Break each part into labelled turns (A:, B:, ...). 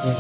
A: Ladies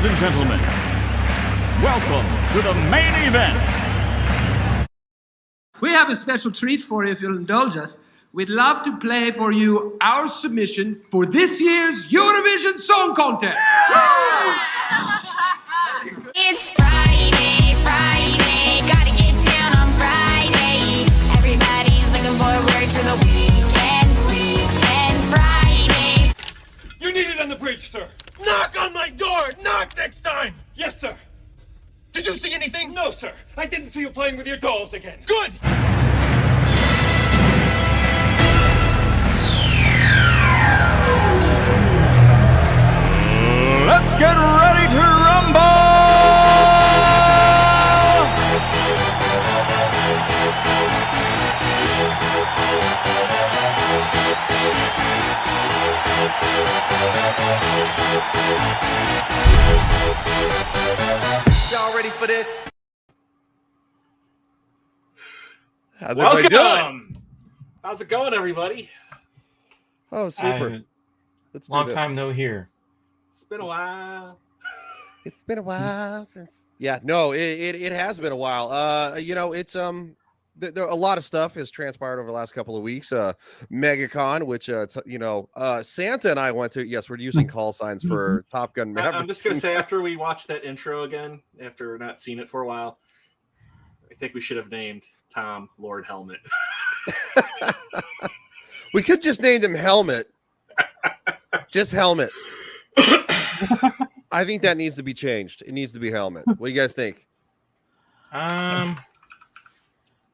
A: and gentlemen, welcome to the main event.
B: We have a special treat for you if you'll indulge us. We'd love to play for you our submission for this year's Eurovision Song Contest.
C: It's Friday, Friday, gotta get down on Friday. Everybody's looking forward to the weekend, Friday.
D: You need it on the bridge, sir. Knock on my door! Knock next time! Yes, sir. Did you see anything? No, sir. I didn't see you playing with your dolls again. Good!
A: Let's get ready to rumble!
D: Y'all ready for this?
E: How's everybody doing?
D: Welcome! How's it going, everybody?
E: Oh, super. Let's do
F: Long
E: this.
F: time no hear.
D: It's been a while.
E: It's been a while since. Yeah, no, it has been a while. You know, it's there a lot of stuff has transpired over the last couple of weeks. MegaCon, which Santa and I went to. Yes, we're using call signs for Top Gun Maverick.
D: I'm just gonna say, after we watched that intro again, after not seeing it for a while, I think we should have named Tom Lord Helmet.
E: We could just name him Helmet. Just Helmet. I think that needs to be changed. It needs to be Helmet. What do you guys think?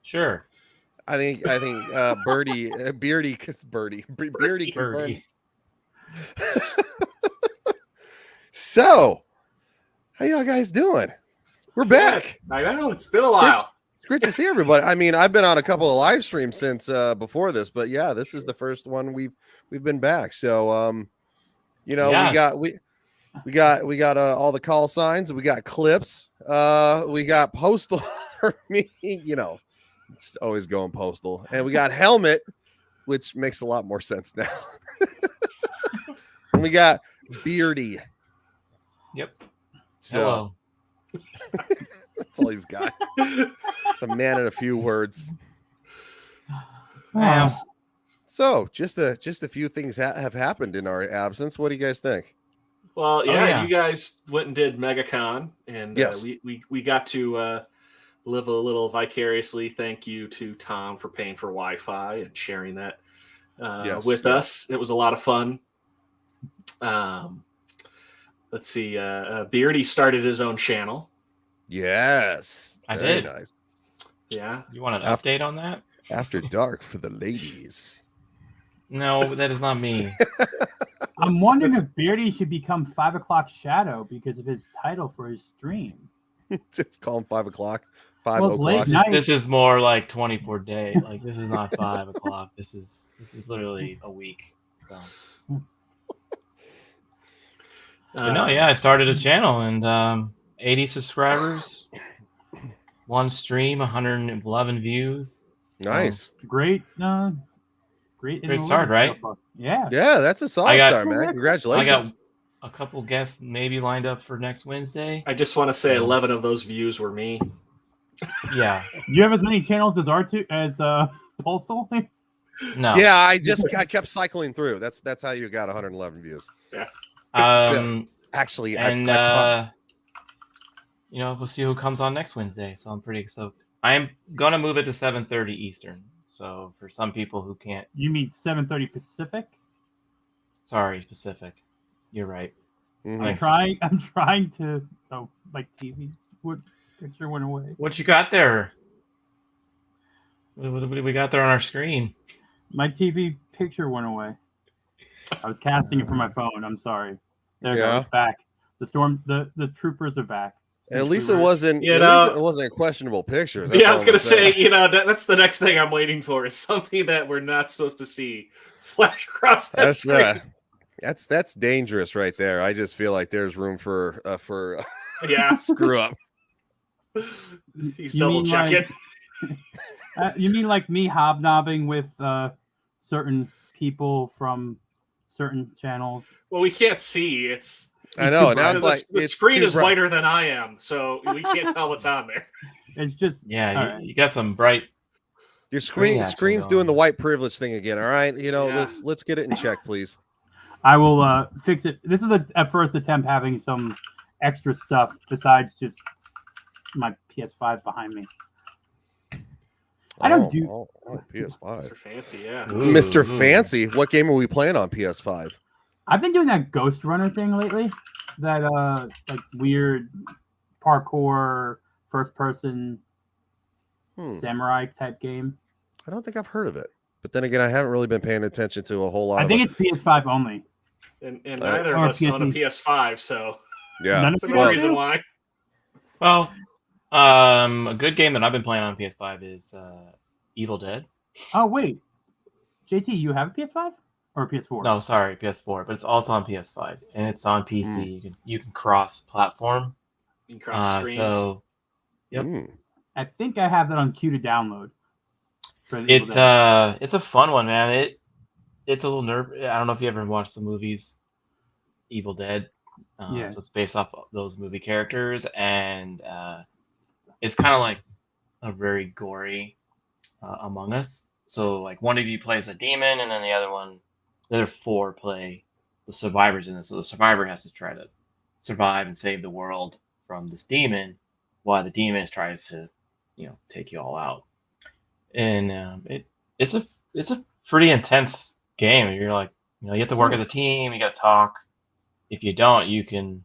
F: Sure.
E: I think Beardy confirms. So, how y'all guys doing? We're back.
D: I know, it's been a while.
E: It's great to see everybody. I mean, I've been on a couple of live streams since before this, but yeah, this is the first one we've been back. So, we got all the call signs, we got clips, we got postal army, just always going postal, and we got Helmet, which makes a lot more sense now. And we got Beardy.
F: Yep.
E: So that's all he's got. It's a man in a few words.
F: Wow.
E: So just a few things have happened in our absence. What do you guys think?
D: Well, yeah, you guys went and did MegaCon, and
E: yes.
D: We got to live a little vicariously. Thank you to Tom for paying for Wi-Fi and sharing that with us. It was a lot of fun. Let's see. Beardy started his own channel.
E: Yes,
F: I
E: very
F: did.
E: Nice.
D: Yeah.
F: You want an update on that?
E: After dark for the ladies.
F: No, that is not me.
G: I'm wondering if Beardy should become 5 o'clock Shadow because of his title for his stream.
E: Just call him 5 o'clock.
G: Well, it's late night.
F: This is more like 24 day. Like this is not 5 o'clock. This is literally a week. So. But no, yeah, I started a channel and 80 subscribers, one stream, 111 views.
E: Nice.
G: Great
F: start, right?
G: So yeah.
E: Yeah, that's a solid start, man. Congratulations.
F: I got a couple guests maybe lined up for next Wednesday.
D: I just want to say 11 of those views were me.
F: Yeah.
G: You have as many channels as R2 as Postal?
F: No.
E: Yeah, I kept cycling through. That's how you got 111 views.
D: Yeah.
E: Actually,
F: and we'll see who comes on next Wednesday. So I'm pretty stoked. I am gonna move it to 7:30 Eastern. So for some people who can't,
G: you mean 7:30 Pacific?
F: Sorry, Pacific. You're right.
G: I'm trying to. Oh, like TV. What picture went away?
F: What you got there? What do we got there on our screen?
G: My TV picture went away. I was casting it from my phone. I'm sorry. There you go. It's back. The troopers are back.
E: At least it wasn't. It wasn't questionable pictures.
D: Yeah, I was gonna say. That's the next thing I'm waiting for is something that we're not supposed to see flash across that screen.
E: That's dangerous right there. I just feel like there's room for screw up.
D: He's double checking.
G: You mean like me hobnobbing with certain people from certain channels?
D: Well, we can't see.
E: I know. Now it's like
D: the screen is whiter than I am, so we can't tell what's on there.
G: It's just
F: you got some bright.
E: Your screen's doing the white privilege thing again. All right, let's get it in check, please.
G: I will fix it. This is a first attempt having some extra stuff besides just my PS5 behind me. I don't do
E: PS5.
D: Mr. Fancy, yeah.
E: Mr. Fancy. What game are we playing on PS5?
G: I've been doing that Ghost Runner thing lately. That like weird parkour first person samurai type game.
E: I don't think I've heard of it. But then again, I haven't really been paying attention to a whole lot.
G: I think it's PS5 only.
D: And neither of us own a PS5, so that's another reason why.
F: Well, a good game that I've been playing on PS5 is Evil Dead.
G: Oh wait, JT, you have a PS5 or a PS4?
F: No, sorry, PS4, but it's also on PS5 and it's on PC. You can cross-platform.
D: You can cross screens.
G: I think I have that on queue to download.
F: It's a fun one, man. It's a little nerve. I don't know if you ever watched the movies Evil Dead. So it's based off of those movie characters, and it's kind of like a very gory Among Us. So like one of you plays a demon, and then the other four play the survivors in it. So the survivor has to try to survive and save the world from this demon, while the demon tries to, take you all out. And it's a pretty intense game. You're like, you have to work as a team. You got to talk. If you don't, you can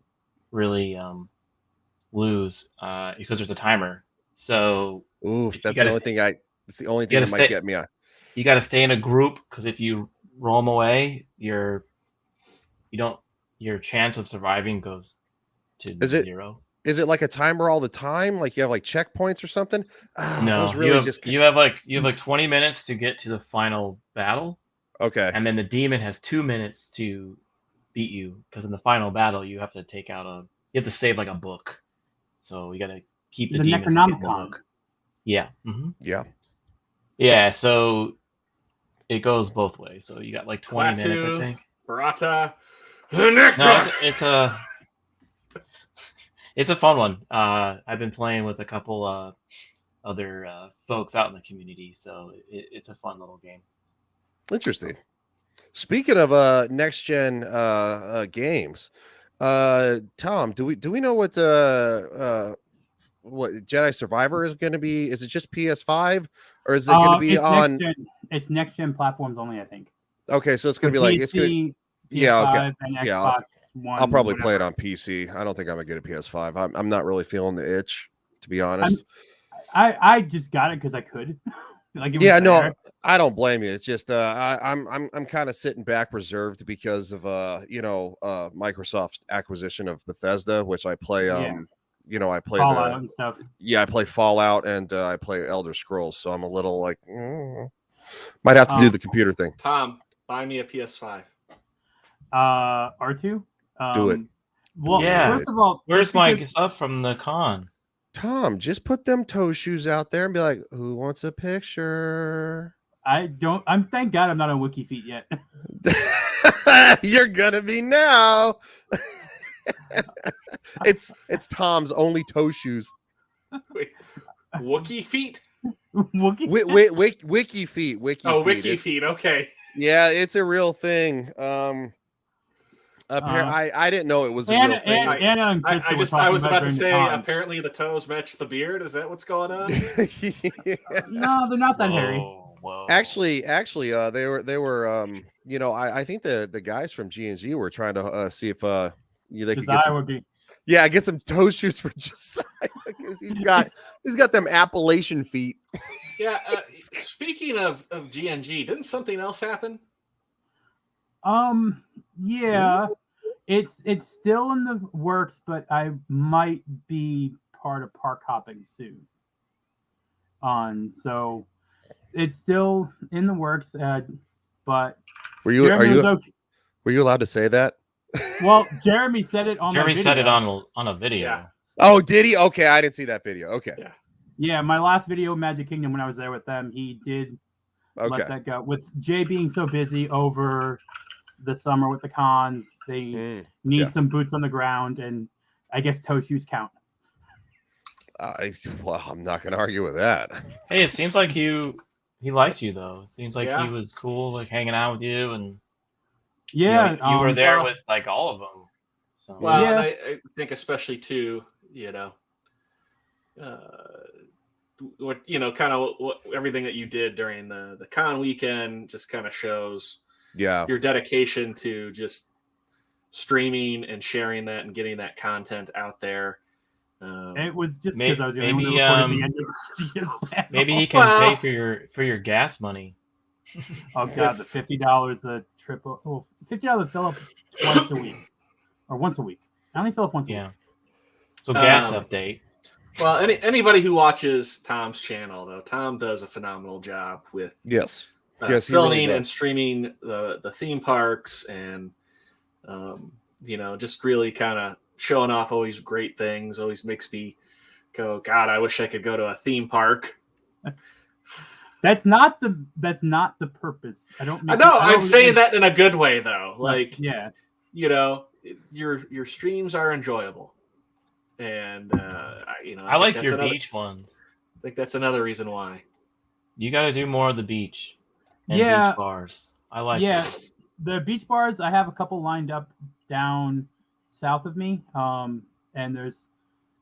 F: really lose because there's a timer. So
E: that's the only thing that might get me on.
F: You got to stay in a group, because if you roam away, your chance of surviving goes to zero.
E: Is it like a timer all the time? Like you have like checkpoints or something?
F: No, you have like 20 minutes to get to the final battle.
E: Okay.
F: And then the demon has 2 minutes to beat you, because in the final battle you have to save like a book. So you got to keep the demon
G: Necronomicon.
F: book. Yeah. Mm-hmm.
E: Yeah.
F: Yeah. So it goes both ways. So you got like 20 minutes, I think.
D: Barata.
F: No, it's a fun one. I've been playing with a couple other folks out in the community, so it's a fun little game.
E: Interesting. Speaking of next gen games, Tom, do we know what Jedi Survivor is going to be? Is it just PS5, or is it going to be on?
G: It's next gen platforms only, I think.
E: Okay, so it's going to be like
G: PC,
E: it's going to.
G: PS5 and Xbox One.
E: I'll probably play it on PC. I don't think I'm gonna get a PS5. I'm not really feeling the itch, to be honest.
G: I just got it because I could.
E: No, I don't blame you. It's just I'm kind of sitting back reserved because of Microsoft's acquisition of Bethesda, which I play. I play
G: Fallout and stuff.
E: Yeah, I play Fallout and I play Elder Scrolls, so I'm a little like might have to do the computer thing.
D: Tom, buy me a PS5.
G: R2?
E: Do it.
G: Well, first of all,
F: where's my stuff from the con?
E: Tom, just put them toe shoes out there and be like, who wants a picture?
G: Thank God I'm not on WikiFeet yet.
E: You're gonna be now. It's Tom's only toe shoes.
D: Wait, Wookie feet?
E: Wiki feet.
D: Wiki feet. Okay.
E: Yeah, it's a real thing. I didn't know it was a real thing.
D: I was about to say, apparently the toes match the beard. Is that what's going on?
G: No, they're not that hairy.
E: Whoa. Actually, they were. I think the guys from G&G were trying to see if They could
G: Josiah
E: get some,
G: would be.
E: yeah, get some toe shoes for Josiah. he's got them Appalachian feet.
D: Yeah. Speaking of GNG, didn't something else happen?
G: Yeah, it's still in the works, but I might be part of park hopping soon. So it's still in the works, but
E: were you allowed to say that?
G: Well, Jeremy said it on
F: Jeremy
G: my video.
F: said it on a video.
D: Yeah.
E: Oh, did he? Okay, I didn't see that video. Okay.
G: Yeah, my last video, Magic Kingdom, when I was there with them, he did let that go. With Jay being so busy over the summer with the cons, they need some boots on the ground, and I guess toe shoes count.
E: Well, I'm not going to argue with that.
F: Hey, it seems like he liked you though. It seems like he was cool, like hanging out with you, and you were there with like all of them. So.
D: Well, yeah. I think especially too, kind of what everything that you did during the con weekend just kind of shows your dedication to just streaming and sharing that and getting that content out there.
G: It was just because I was the only one to record at the end of
F: maybe he can pay for your gas money.
G: Oh god, the $50 the triple. Oh, $50 fill up once a week, or once a week. I only fill up once a week.
F: So gas update.
D: Well, anybody who watches Tom's channel, though, Tom does a phenomenal job with filming and streaming the theme parks, and just really kind of showing off always great things. Always makes me go, God, I wish I could go to a theme park.
G: That's not the purpose. I know.
D: I'm saying that in a good way, though. Like, your streams are enjoyable. And
F: I like your beach ones.
D: I think that's another reason why.
F: You got to do more of the beach and beach bars. I like.
G: Yeah, the beach bars. I have a couple lined up down south of me. And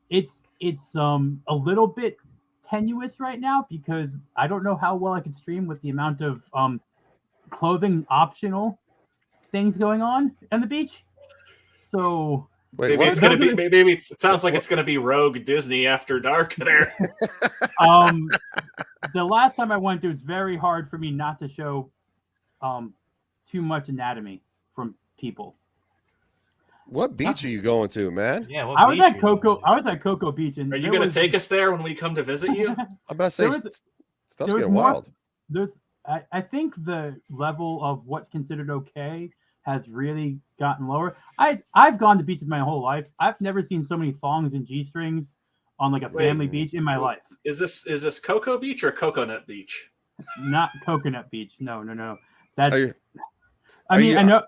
G: it's a little bit tenuous right now because I don't know how well I could stream with the amount of clothing optional things going on the beach. So.
E: Wait,
D: maybe it's gonna be. Maybe it sounds like it's gonna be Rogue Disney After Dark there.
G: The last time I went, it was very hard for me not to show too much anatomy from people.
E: What beach are you going to, man?
F: Yeah,
G: I was at Cocoa Beach, and
D: are you gonna take us there when we come to visit you?
E: I'm about to say stuff's getting wild.
G: I think the level of what's considered okay has really gotten lower. I've gone to beaches my whole life. I've never seen so many thongs and G-strings on like a family beach in my life.
D: Is this Cocoa Beach or Coconut Beach?
G: Not Coconut Beach. No. That's. I know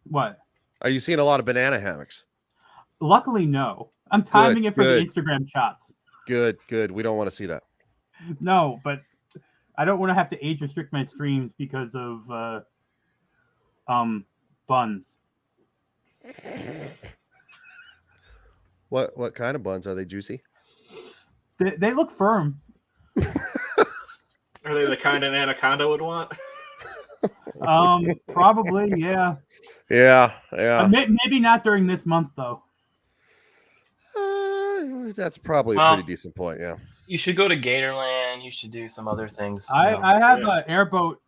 G: what.
E: Are you seeing a lot of banana hammocks?
G: Luckily, no. I'm timing it for the Instagram shots.
E: Good. We don't want to see that.
G: No, but I don't want to have to age restrict my streams because of buns.
E: What kind of buns? Are they juicy?
G: They look firm.
D: Are they the kind an anaconda would want?
G: Probably, yeah.
E: Yeah.
G: Maybe not during this month though.
E: That's probably a pretty decent point. Yeah.
F: You should go to Gatorland. You should do some other things.
G: I have an airboat.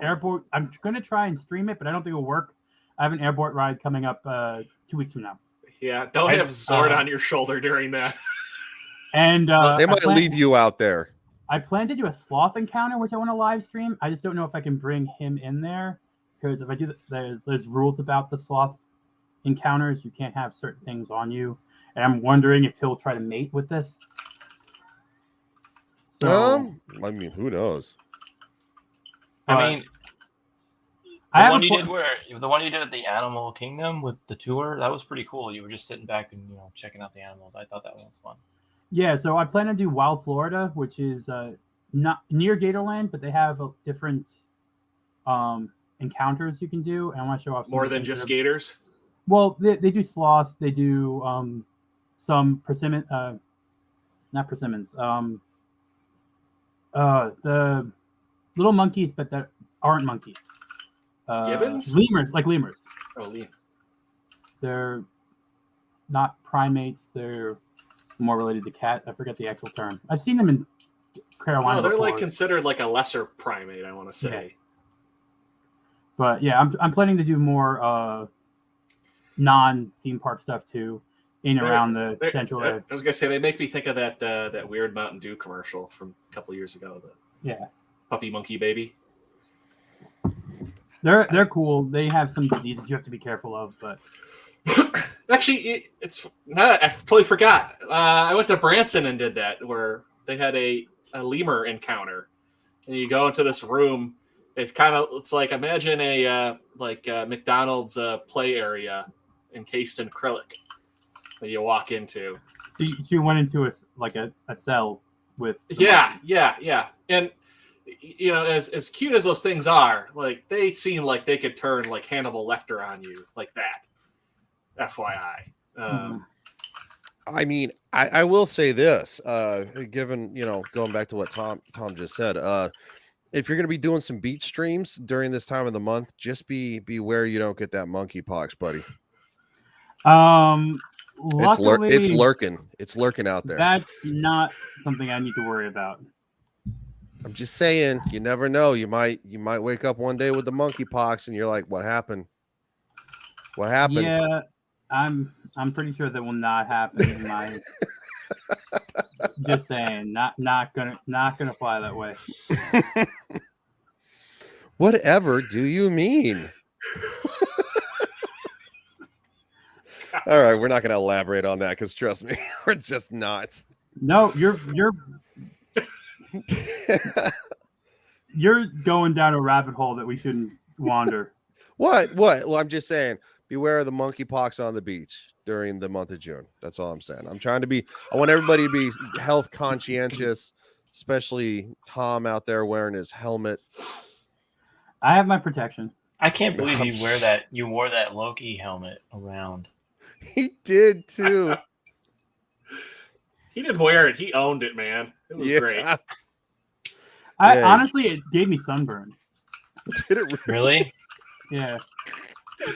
G: Airboat. I'm gonna try and stream it, but I don't think it'll work. I have an airboat ride coming up 2 weeks from now.
D: Yeah, don't have Zord on your shoulder during that.
G: And
E: they might leave you out there.
G: I plan to do a sloth encounter, which I want to live stream. I just don't know if I can bring him in there because if I do, there's rules about the sloth encounters. You can't have certain things on you, and I'm wondering if he'll try to mate with this. So,
E: I mean, who knows?
F: I mean, the one you did at the Animal Kingdom with the tour, that was pretty cool. You were just sitting back and checking out the animals. I thought that one was fun.
G: Yeah, so I plan to do Wild Florida, which is not near Gatorland, but they have different encounters you can do, and I want to show off
D: more than just gators.
G: Well, they do sloths. They do some persimmon, not persimmons. The little monkeys, but that aren't monkeys.
D: Gibbons?
G: Lemurs, like lemurs.
D: Oh, lemur.
G: They're not primates. They're more related to cat. I forget the actual term. I've seen them in Carolina.
D: No, they're
G: before.
D: like considered like a lesser primate, I want to say.
G: Yeah. But yeah, I'm planning to do more non-theme park stuff too, around the central area.
D: I was gonna say they make me think of that weird Mountain Dew commercial from a couple years ago.
G: Yeah. Puppy
D: Monkey Baby.
G: They're cool. They have some diseases you have to be careful of, but
D: actually, I totally forgot. I went to Branson and did that, where they had a lemur encounter, and you go into this room. It's like imagine a McDonald's play area encased in acrylic that you walk into.
G: So you went into a cell with.
D: Yeah, and as cute as those things are, like they seem like they could turn like Hannibal Lecter on you like that. FYI.
E: I mean, I will say this, given, going back to what Tom just said, if you're going to be doing some beach streams during this time of the month, just beware you don't get that monkeypox, buddy.
G: Luckily,
E: it's lurking. It's lurking out there.
G: That's not something I need to worry about.
E: I'm just saying, you never know. You might wake up one day with the monkeypox and you're like, what happened? What happened?
G: Yeah, I'm pretty sure that will not happen in my just saying, not gonna fly that way.
E: Whatever do you mean? All right, we're not going to elaborate on that because trust me, we're just not.
G: No, you're going down a rabbit hole that we shouldn't wander.
E: What? Well, I'm just saying, beware of the monkeypox on the beach during the month of June. That's all I'm saying. I want everybody to be health conscientious, especially Tom out there wearing his helmet.
G: I have my protection.
F: I can't believe you wore that Loki helmet around.
E: He did too.
D: He didn't wear it. He owned it, man. It was great.
G: Honestly, it gave me sunburn.
E: Did it
F: really?
G: Yeah.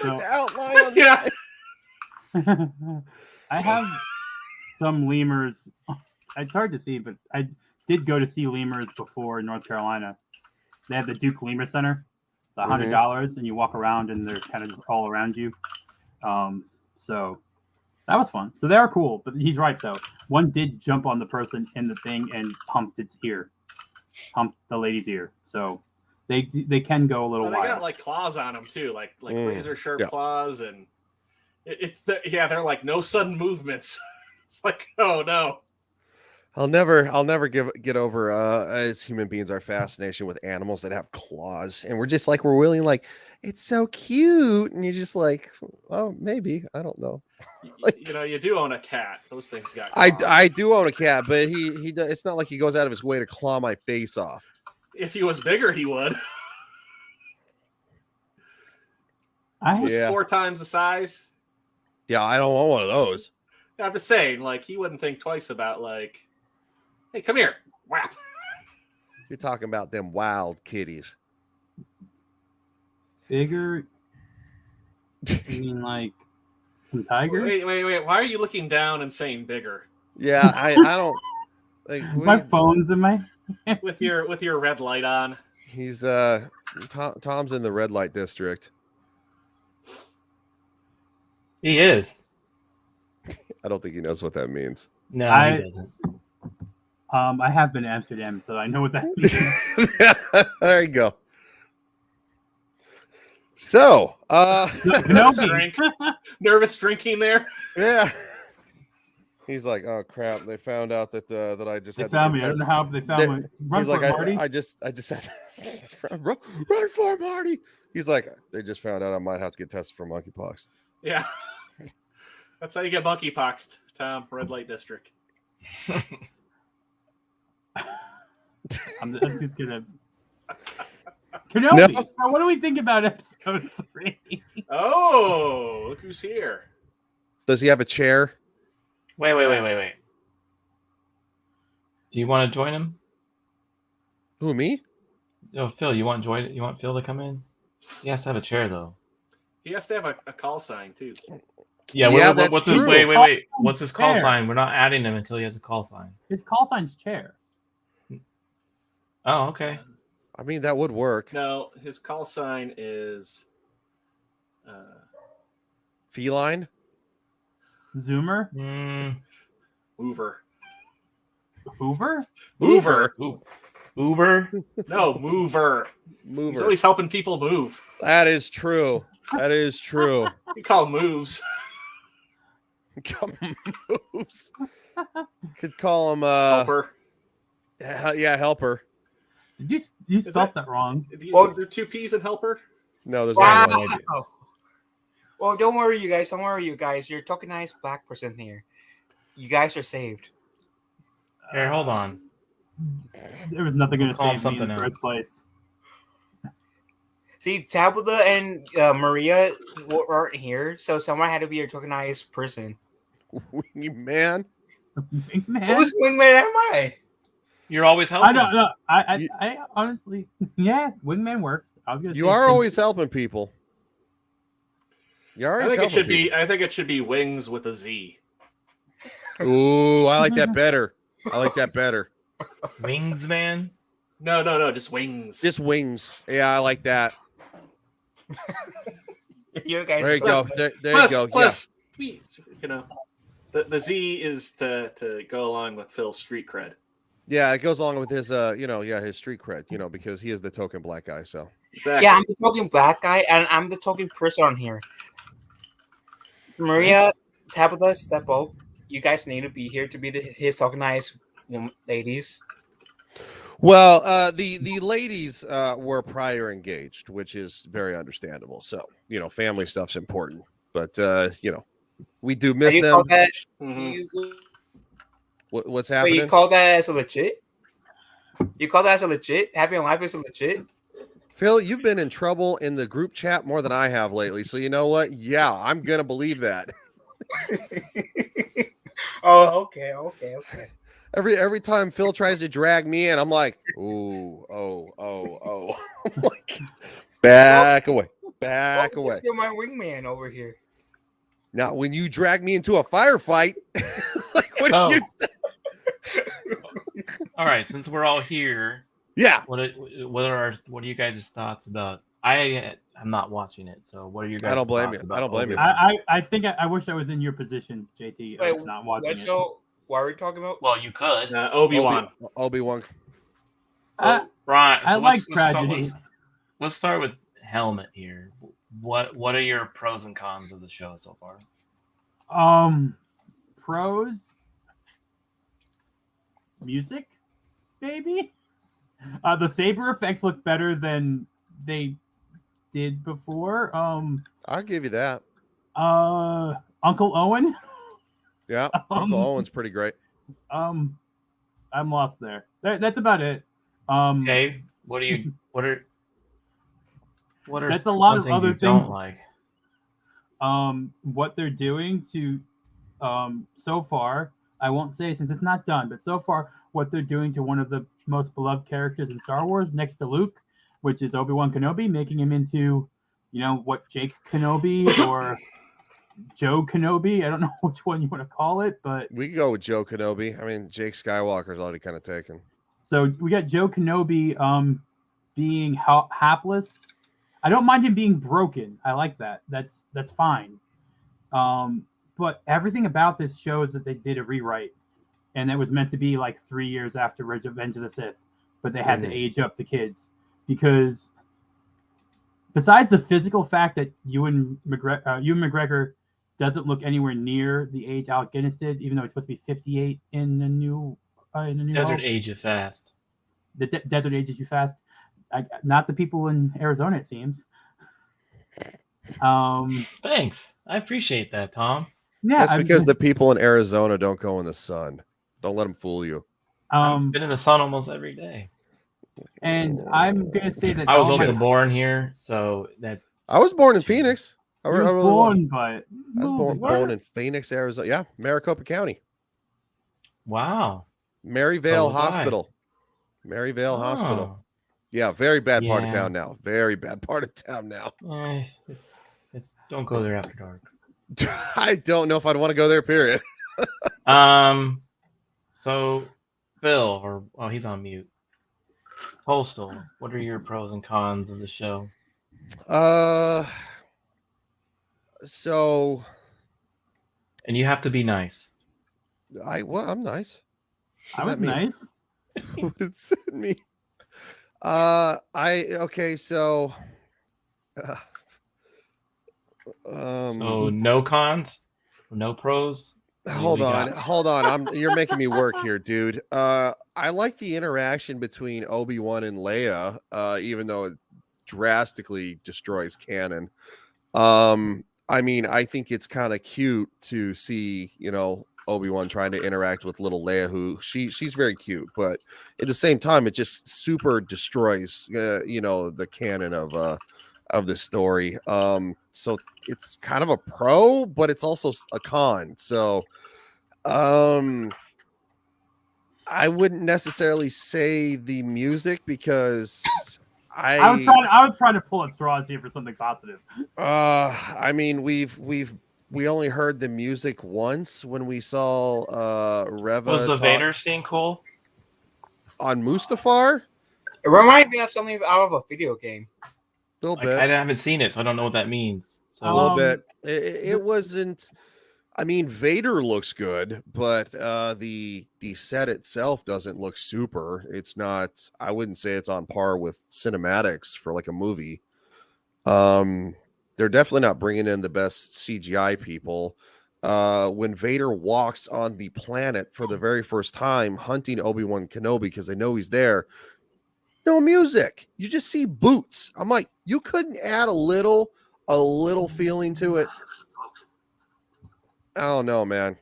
G: So,
E: outline on
D: yeah.
G: I have some lemurs. It's hard to see, but I did go to see lemurs before in North Carolina. They have the Duke Lemur Center. It's $100, and you walk around, and they're kind of just all around you. So that was fun. So they are cool, but he's right though. One did jump on the person in the thing and humped the lady's ear. So they can go a little wild.
D: They got like claws on them too, like razor sharp claws, and they're like no sudden movements. It's like, oh no.
E: I'll never get over as human beings our fascination with animals that have claws, and we're willing like it's so cute, and you're just like, oh, maybe, I don't know.
D: You do own a cat. Those things got claws.
E: I do own a cat, but he it's not like he goes out of his way to claw my face off.
D: If he was bigger, he would.
G: I
D: 4 times the size.
E: Yeah, I don't want one of those.
D: I'm just saying, like, he wouldn't think twice about like, hey, come here. Whap.
E: You're talking about them wild kitties.
G: Bigger? You mean like some tigers?
D: Wait. Why are you looking down and saying bigger?
E: Yeah, I don't. Like,
G: my phone's in my
D: with your red light on.
E: He's Tom's in the red light district.
F: He is.
E: I don't think he knows what that means.
F: No, he doesn't.
G: I have been to Amsterdam, so I know what that means.
E: There you go. So,
D: nervous drinking there.
E: Yeah. He's like, oh crap! They found out that I just
G: they found me. I don't know how they found me. Run for it, Marty.
E: I just had run for it, Marty. He's like, they just found out I might have to get tested for monkeypox.
D: Yeah, that's how you get monkeypox, Tom. Red light district.
G: I'm just gonna. Kenobi. No. So what do we think about episode 3?
D: Oh, look who's here.
E: Does he have a chair?
F: Wait. Do you want to join him?
E: Who, me?
F: No, Phil. You want Phil to come in? He has to have a chair though.
D: He has to have a call sign too.
F: Yeah,
E: that's
F: what's
E: true.
F: his wait. What's his call
G: Chair.
F: sign? We're not adding him until he has a call sign.
G: His call sign's chair.
F: Oh, okay.
E: I mean, that would work.
D: No, his call sign is
E: Feline?
G: Zoomer?
D: Mover.
G: Hoover?
D: Mover.
F: Uber?
D: No, mover.
E: Mover.
D: He's always helping people move.
E: That is true. That is true.
D: You call moves.
E: Moves. Could call him
D: Helper.
E: Yeah, helper.
G: Did you spelled that wrong?
D: Is there 2 P's in helper?
E: No, there's
H: Wow.
E: no idea.
H: Well, don't worry, you guys. Don't worry, you guys. You're a tokenized black person here. You guys are saved.
F: Here, hold on.
G: There was nothing going to
F: Call him
G: save me in the
F: something
G: first place.
H: See, Tabitha and Maria aren't here, so someone had to be a tokenized person.
E: Wingman.
G: Wingman?
H: Whose wingman am I?
F: You're always helping.
G: I don't know. I honestly, yeah, wingman works. I was gonna.
E: You are always helping people. You are
D: I
E: always
D: think it should
E: helping
D: be. I think it should be wings with a Z.
E: people. Ooh, I like that better. I like that better.
F: Wings, man.
D: No, just wings.
E: Just wings. Yeah, I like that.
H: You guys.
E: There you go. There
D: Plus,
E: you go.
D: plus, you know, the Z is to go along with Phil's street cred.
E: Yeah, it goes along with his his street cred, because he is the token black guy. So
D: Exactly.
H: Yeah, I'm the token black guy, and I'm the token person on here. Maria, Tabitha, step up. You guys need to be here to be his tokenized ladies.
E: well, the ladies were prior engaged, which is very understandable. So family stuff's important, but we do miss
H: You
E: them.
H: call that?
E: What's
H: Wait,
E: happening?
H: you call that as a legit? You call that as a legit? Happy in life is a legit?
E: Phil, you've been in trouble in the group chat more than I have lately. So you know what? Yeah, I'm gonna believe that.
H: Oh, okay.
E: Every time Phil tries to drag me in, I'm like, ooh, oh. I'm like, back away.
H: You're my wingman over here.
E: Now, when you drag me into a firefight, like, what do you?
F: All right, since we're all here,
E: Yeah.
F: what are you guys' thoughts about? I'm not watching it, so what are your guys'
E: I don't blame
F: thoughts
E: you.
F: about
E: I don't blame you.
G: I think I wish I was in your position, JT,
H: Wait,
G: of not watching
H: what
G: it.
H: show? What are we talking about?
F: Well, you could.
D: Obi-Wan.
E: Obi-Wan.
F: Right.
G: I like tragedies.
F: Let's start with Helmet here. What are your pros and cons of the show so far?
G: Pros, music, maybe. The saber effects look better than they did before.
E: I'll give you that.
G: Uncle Owen.
E: Yeah, Uncle Owen's pretty great.
G: I'm lost there. That's about it.
F: Okay, what are
G: that's a lot of
F: things
G: other
F: you
G: things.
F: don't like?
G: What they're doing to so far, I won't say since it's not done, but so far what they're doing to one of the most beloved characters in Star Wars next to Luke, which is Obi-Wan Kenobi, making him into what, Jake Kenobi or Joe Kenobi. I don't know which one you want to call it, but
E: We can go with Joe Kenobi. I mean, Jake Skywalker's already kind of taken.
G: so we got Joe Kenobi being hapless. I don't mind him being broken. I like that. That's fine. But everything about this shows that they did a rewrite, and it was meant to be like 3 years after Revenge of the Sith, but they had to age up the kids because besides the physical fact that Ewan McGregor doesn't look anywhere near the age Alec Guinness did, even though he's supposed to be 58 in the new
F: Desert
G: Hope.
F: age you fast.
G: The desert ages you fast. Not the people in Arizona, it seems.
F: Thanks. I appreciate that, Tom.
G: Yeah,
E: That's because the people in Arizona don't go in the sun. Don't let them fool you.
F: I've been in the sun almost every day.
G: And I'm gonna say that
F: I was also born here, so that
E: I was born in Phoenix. I
G: was
E: born in Phoenix, Arizona. Yeah, Maricopa County.
F: wow.
E: Maryvale
F: So was I.
E: Hospital. Maryvale Hospital. Yeah, very bad part of town now. Very bad part of town now.
F: It's don't go there after dark.
E: I don't know if I'd want to go there. Period.
F: So Phil, he's on mute. Postal, what are your pros and cons of the show?
E: So.
F: And you have to be nice.
E: I'm nice.
G: I was nice.
E: What does it mean? Okay, so.
F: So no cons, no pros.
E: Hold on. You're making me work here, dude. I like the interaction between Obi-Wan and Leia, even though it drastically destroys canon. I mean, I think it's kind of cute to see, Obi-Wan trying to interact with little Leia, who she's very cute, but at the same time, it just super destroys, the canon of the story. So it's kind of a pro, but it's also a con. So, I wouldn't necessarily say the music because I
G: was trying to pull at straws here for something positive.
E: I mean, we only heard the music once when we saw Reva.
F: Was the Vader scene cool
E: on Mustafar?
H: It reminds me of something out of a video game.
E: A little bit.
F: I haven't seen it, so I don't know what that means. So.
E: A little bit. It wasn't. I mean, Vader looks good, but the set itself doesn't look super. It's not. I wouldn't say it's on par with cinematics for like a movie. They're definitely not bringing in the best CGI people. When Vader walks on the planet for the very first time, hunting Obi-Wan Kenobi because they know he's there. No music. You just see boots. I'm like, you couldn't add a little feeling to it. I don't know, man.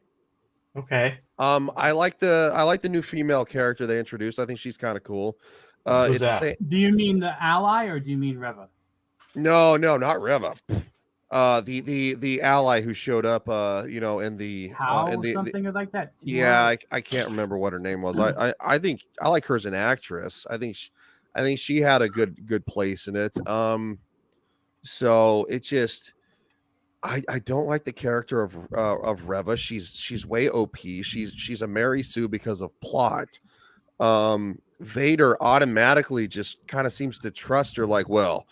F: Okay.
E: I like the new female character they introduced. I think she's kind of cool.
F: Who's that?
G: Do you mean the ally or do you mean Reva?
E: No, not Reva. The ally who showed up, in the
G: something like that.
E: Yeah, I can't remember what her name was. I think I like her as an actress. I think she had a good place in it. So it just, I don't like the character of Reva. She's way OP. She's a Mary Sue because of plot. Vader automatically just kind of seems to trust her. Like, well,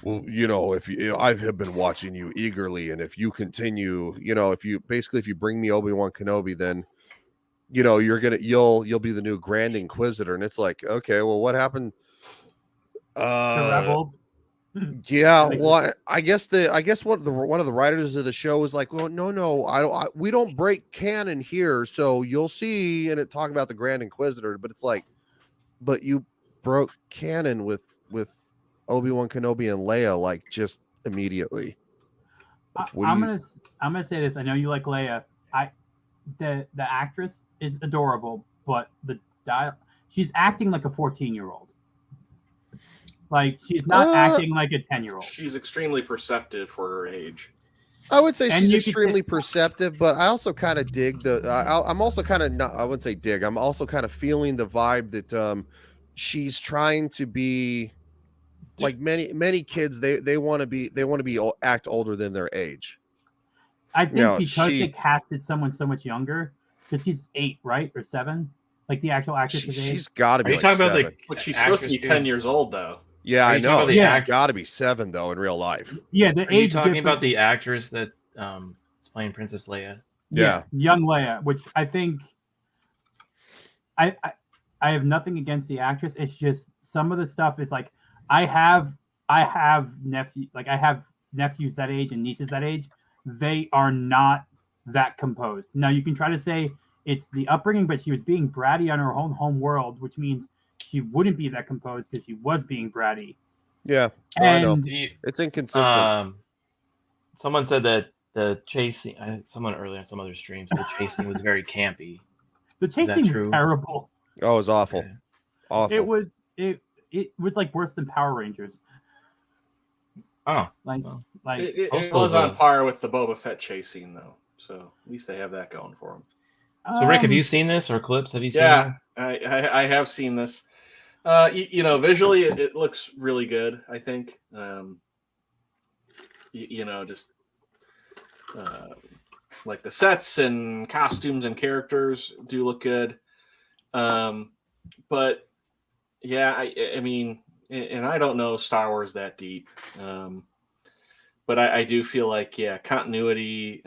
E: I have been watching you eagerly, and if you continue, if you bring me Obi-Wan Kenobi, then you'll be the new Grand Inquisitor. And it's like, okay, well, what happened?
G: The Rebels.
E: Yeah, well, I guess one of the writers of the show was like, well, no, we don't break canon here, so you'll see, and it talked about the Grand Inquisitor, but it's like, but you broke canon with Obi-Wan Kenobi and Leia, like, just immediately.
G: I'm gonna say this. I know you like Leia. The actress is adorable, but she's acting like a 14-year-old. Like, she's not acting like a 10-year-old.
D: She's extremely perceptive for her age.
E: I would say she's extremely perceptive, but I also kind of dig I'm also kind of not. I wouldn't say dig. I'm also kind of feeling the vibe that she's trying to be like many kids. They want to be act older than their age.
G: I think because they casted someone so much younger, because she's 8, right, or 7. Like the actual actress is 8.
E: She's got to be.
F: Are you talking about the?
D: But she's supposed to be 10 years old, though.
E: Yeah, I know. She's got to be 7 though in real life.
G: Yeah, the
F: Are
G: age.
F: You talking about the actress that is playing Princess Leia?
E: Yeah,
G: young Leia, which I think. I have nothing against the actress. It's just some of the stuff is like I have nephews that age and nieces that age. They are not that composed. Now you can try to say it's the upbringing, but she was being bratty on her own home world, which means she wouldn't be that composed because she was being bratty.
E: Yeah,
G: and
E: I know. It's inconsistent.
F: Someone said that the chasing. Someone earlier on some other streams, the chasing was very campy.
G: The chasing was terrible.
E: Oh, it was awful.
F: Okay.
E: Awful.
G: It was like worse than Power Rangers.
F: Oh,
D: it was on par with the Boba Fett chasing, though. So at least they have that going for them.
F: So Rick, have you seen this or clips? Have you seen?
D: Yeah, I have seen this. Visually it looks really good. I think. Just like the sets and costumes and characters do look good. But yeah, I mean, and I don't know Star Wars that deep. But I do feel like, yeah, continuity,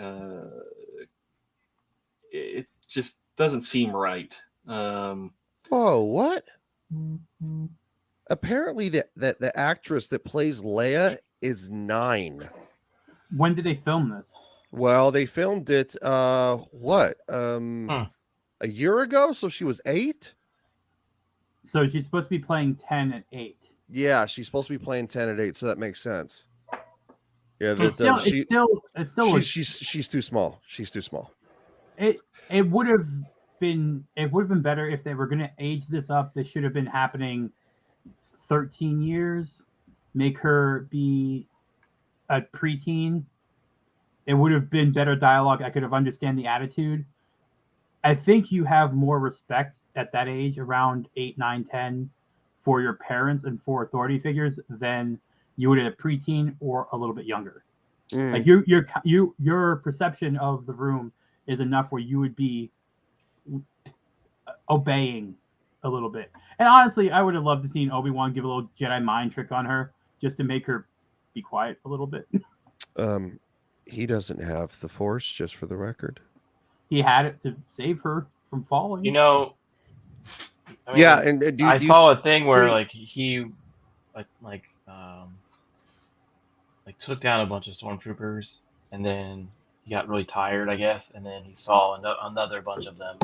D: it just doesn't seem right.
E: Oh, what? Apparently the actress that plays Leia is 9.
G: When did they film this?
E: Well, they filmed it a year ago, so she was 8.
G: So she's supposed to be playing 10 at 8.
E: Yeah, she's supposed to be playing 10 at 8, so that makes sense. Yeah,
G: it's still
E: she's too small. She's too small.
G: It would have been better if they were going to age this up. This should have been happening 13 years. Make her be a preteen. It would have been better dialogue. I could have understand the attitude. I think you have more respect at that age, around 8, 9, 10, for your parents and for authority figures than you would at a preteen or a little bit younger. Like your perception of the room is enough where you would be obeying a little bit. And honestly, I would have loved to see Obi-Wan give a little Jedi mind trick on her just to make her be quiet a little bit.
E: He doesn't have the Force, just for the record.
G: He had it to save her from falling.
F: You know, I mean,
E: yeah, and
F: I saw a thing where like he took down a bunch of stormtroopers, and then he got really tired, I guess, and then he saw another bunch of them,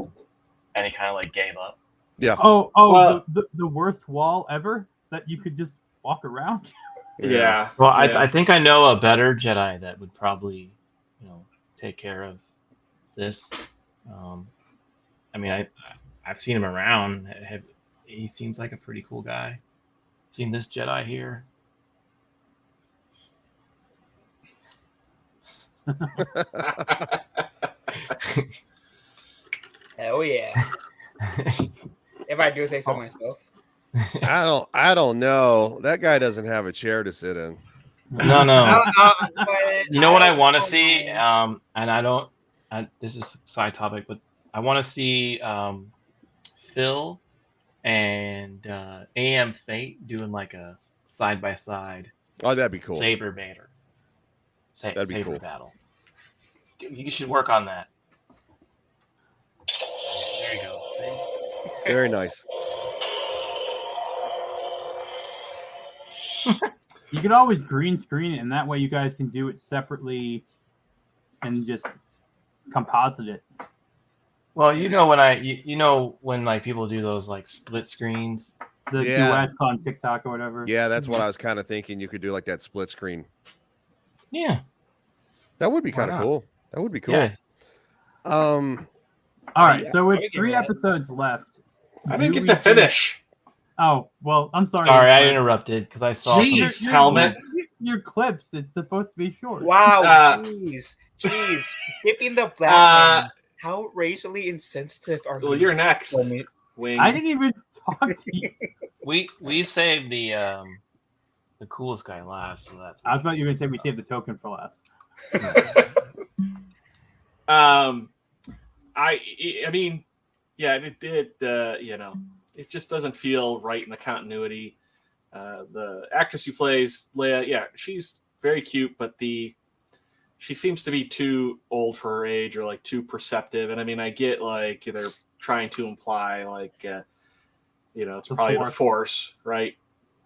F: and he kind of like gave up.
E: Yeah.
G: The worst wall ever that you could just walk around.
D: Yeah.
F: Well, I think I know a better Jedi that would probably, take care of this. I mean, I've seen him around. He seems like a pretty cool guy. Seen this Jedi here.
H: Hell yeah. If I do say so myself.
E: I don't know. That guy doesn't have a chair to sit in.
F: No. You know what I want to see? And this is a side topic, but I want to see Phil and AM Fate doing like a side by side.
E: Oh, that'd be cool.
F: Saber banner.
E: That'd be cool.
F: Battle. You should work on that. There you go. See?
E: Very nice.
G: You could always green screen it, and that way you guys can do it separately and just composite it.
F: Well, when like people do those like split screens,
G: the duets on TikTok or whatever.
E: Yeah, that's what I was kind of thinking. You could do like that split screen.
F: Yeah,
E: that would be kind of cool. That would be cool.
F: Yeah.
G: All right, so with 3 episodes left,
D: I didn't get to finish.
G: Oh, well, I'm sorry.
F: Sorry, I interrupted because I saw.
D: Jeez, Helmet.
G: Your clips, it's supposed to be short.
H: Wow, jeez. Skipping the black man. How racially insensitive are you?
D: Well, you're next.
G: Wing. I didn't even talk to you.
F: We saved the coolest guy last, so that's.
G: I thought you were gonna say we saved the token for last.
D: I mean, yeah, it did. It just doesn't feel right in the continuity. The actress who plays Leia, yeah, she's very cute, but she seems to be too old for her age or like too perceptive. And I mean, I get like they're trying to imply like, it's probably the Force, right?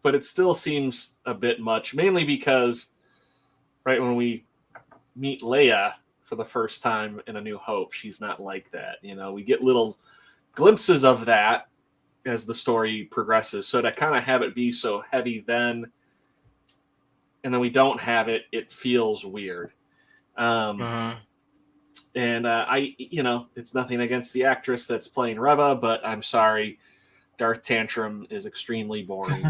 D: But it still seems a bit much, mainly because right when we meet Leia for the first time in A New Hope, she's not like that. We get little glimpses of that as the story progresses. So to kind of have it be so heavy then, and then we don't have it, it feels weird. And it's nothing against the actress that's playing Reva, but I'm sorry, Darth Tantrum is extremely boring.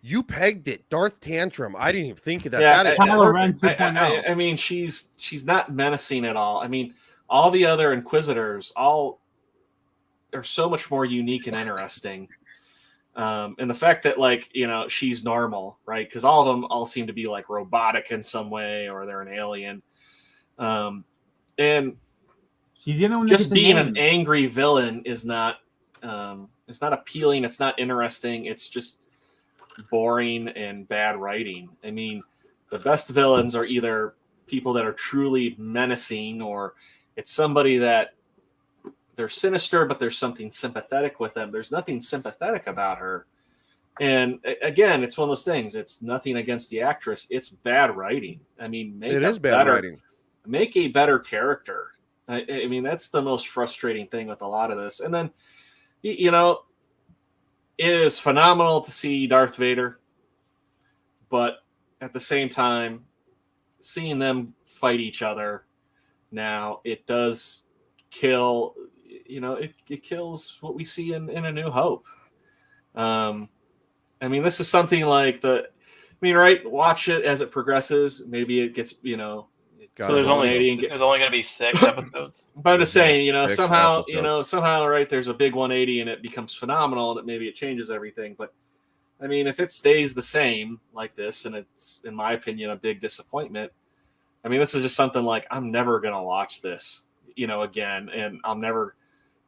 E: You pegged it, Darth Tantrum. I didn't even think of that.
D: Yeah,
E: that is
D: I mean, she's not menacing at all. I mean, all the other Inquisitors, are so much more unique and interesting. And the fact that, like, you know, she's normal, right? Because all of them all seem to be like robotic in some way, or they're an alien. And
G: she's the only one
D: just being an angry villain is not appealing. It's not interesting. It's just boring and bad writing. I mean, the best villains are either people that are truly menacing, or it's somebody that they're sinister, but there's something sympathetic with them. There's nothing sympathetic about her. And again, it's one of those things. It's nothing against the actress. It's bad writing. I mean, make a better character. I mean, that's the most frustrating thing with a lot of this. And then, you know, it is phenomenal to see Darth Vader, but at the same time, seeing them fight each other now, it does kill, you know, it kills what we see in A New Hope. I mean, this is something like right? Watch it as it progresses. Maybe it gets, you know,
F: so there's only going to be 6 episodes.
D: But I'm just saying, you know, somehow, right? There's a big 180 and it becomes phenomenal, and maybe it changes everything. But I mean, if it stays the same like this, and it's, in my opinion, a big disappointment. I mean, this is just something like, I'm never going to watch this, you know, again, and I'm never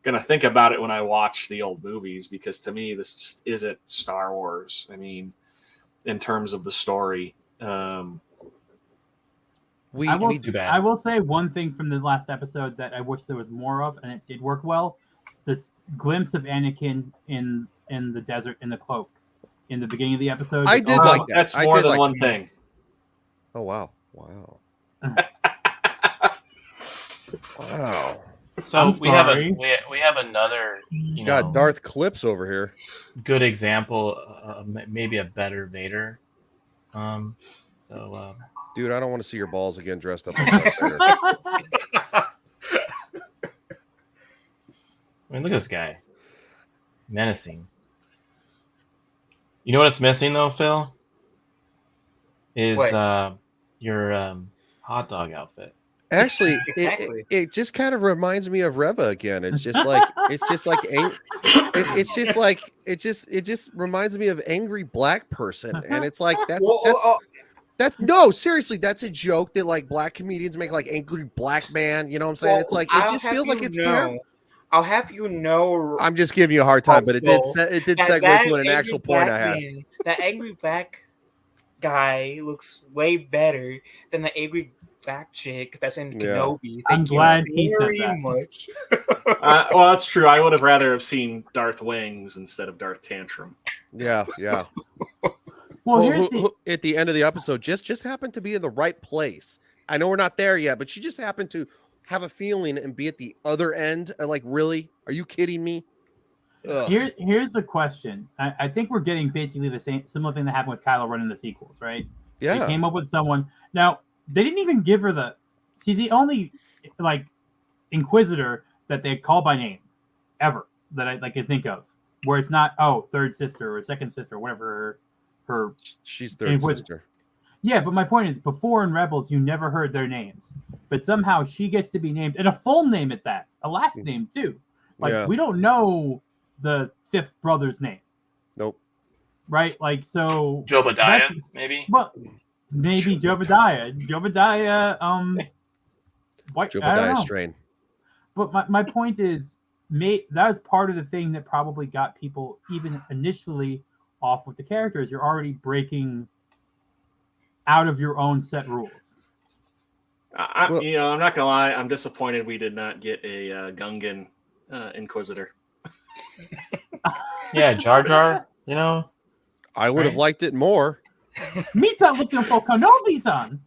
D: going to think about it when I watch the old movies, because to me, this just isn't Star Wars. I mean, in terms of the story.
G: I will say one thing from the last episode that I wish there was more of, and it did work well. This glimpse of Anakin in the desert in the cloak in the beginning of the episode.
E: I did like that.
D: That's more than one thing.
E: Oh, wow. Wow.
F: So we have another, you know,
E: got Darth Clips over here.
F: Good example, maybe a better Vader.
E: Dude, I don't want to see your balls again dressed up like Darth Vader.
F: I mean, look at this guy, menacing. You know what's missing though, Phil? Is your hot dog outfit.
E: Actually, exactly. it just kind of reminds me of Reva again. It just reminds me of angry black person, and it's like that's no, seriously, that's a joke that like black comedians make, like angry black man. You know what I'm saying? It's like it just feels like it's terrible.
H: I'll have you know.
E: I'm just giving you a hard time, but it did segue to an actual point I had.
H: That angry black guy looks way better than the angry black chick that's in Kenobi.
G: I'm glad he said
H: that. Much.
D: Well, that's true. I would have rather have seen Darth Wings instead of Darth Tantrum.
E: Yeah.
G: Well,
E: at the end of the episode, just happened to be in the right place. I know we're not there yet, but she just happened to have a feeling and be at the other end. Like, really? Are you kidding me?
G: Here's the question. I think we're getting basically the similar thing that happened with Kylo Ren in the sequels, right?
E: Yeah.
G: They came up with someone. Now, they didn't even give her she's the only like Inquisitor that they call by name ever that I can think of, where it's not third sister or second sister or whatever her
E: she's third sister.
G: Yeah, but my point is, before in Rebels you never heard their names, but somehow she gets to be named, and a full name at that, a last name too. Like we don't know the fifth brother's name.
E: Nope.
G: Right? Like, so
F: Jobadiah, maybe.
G: Well, maybe Jobadiah.
E: Jobadiah strain.
G: But my point is, that was part of the thing that probably got people even initially off with the characters. You're already breaking out of your own set rules.
D: I'm not gonna lie. I'm disappointed we did not get a Gungan Inquisitor.
F: Yeah, Jar Jar. You know,
E: I would have liked it more.
G: Misa looking for Kenobi-san.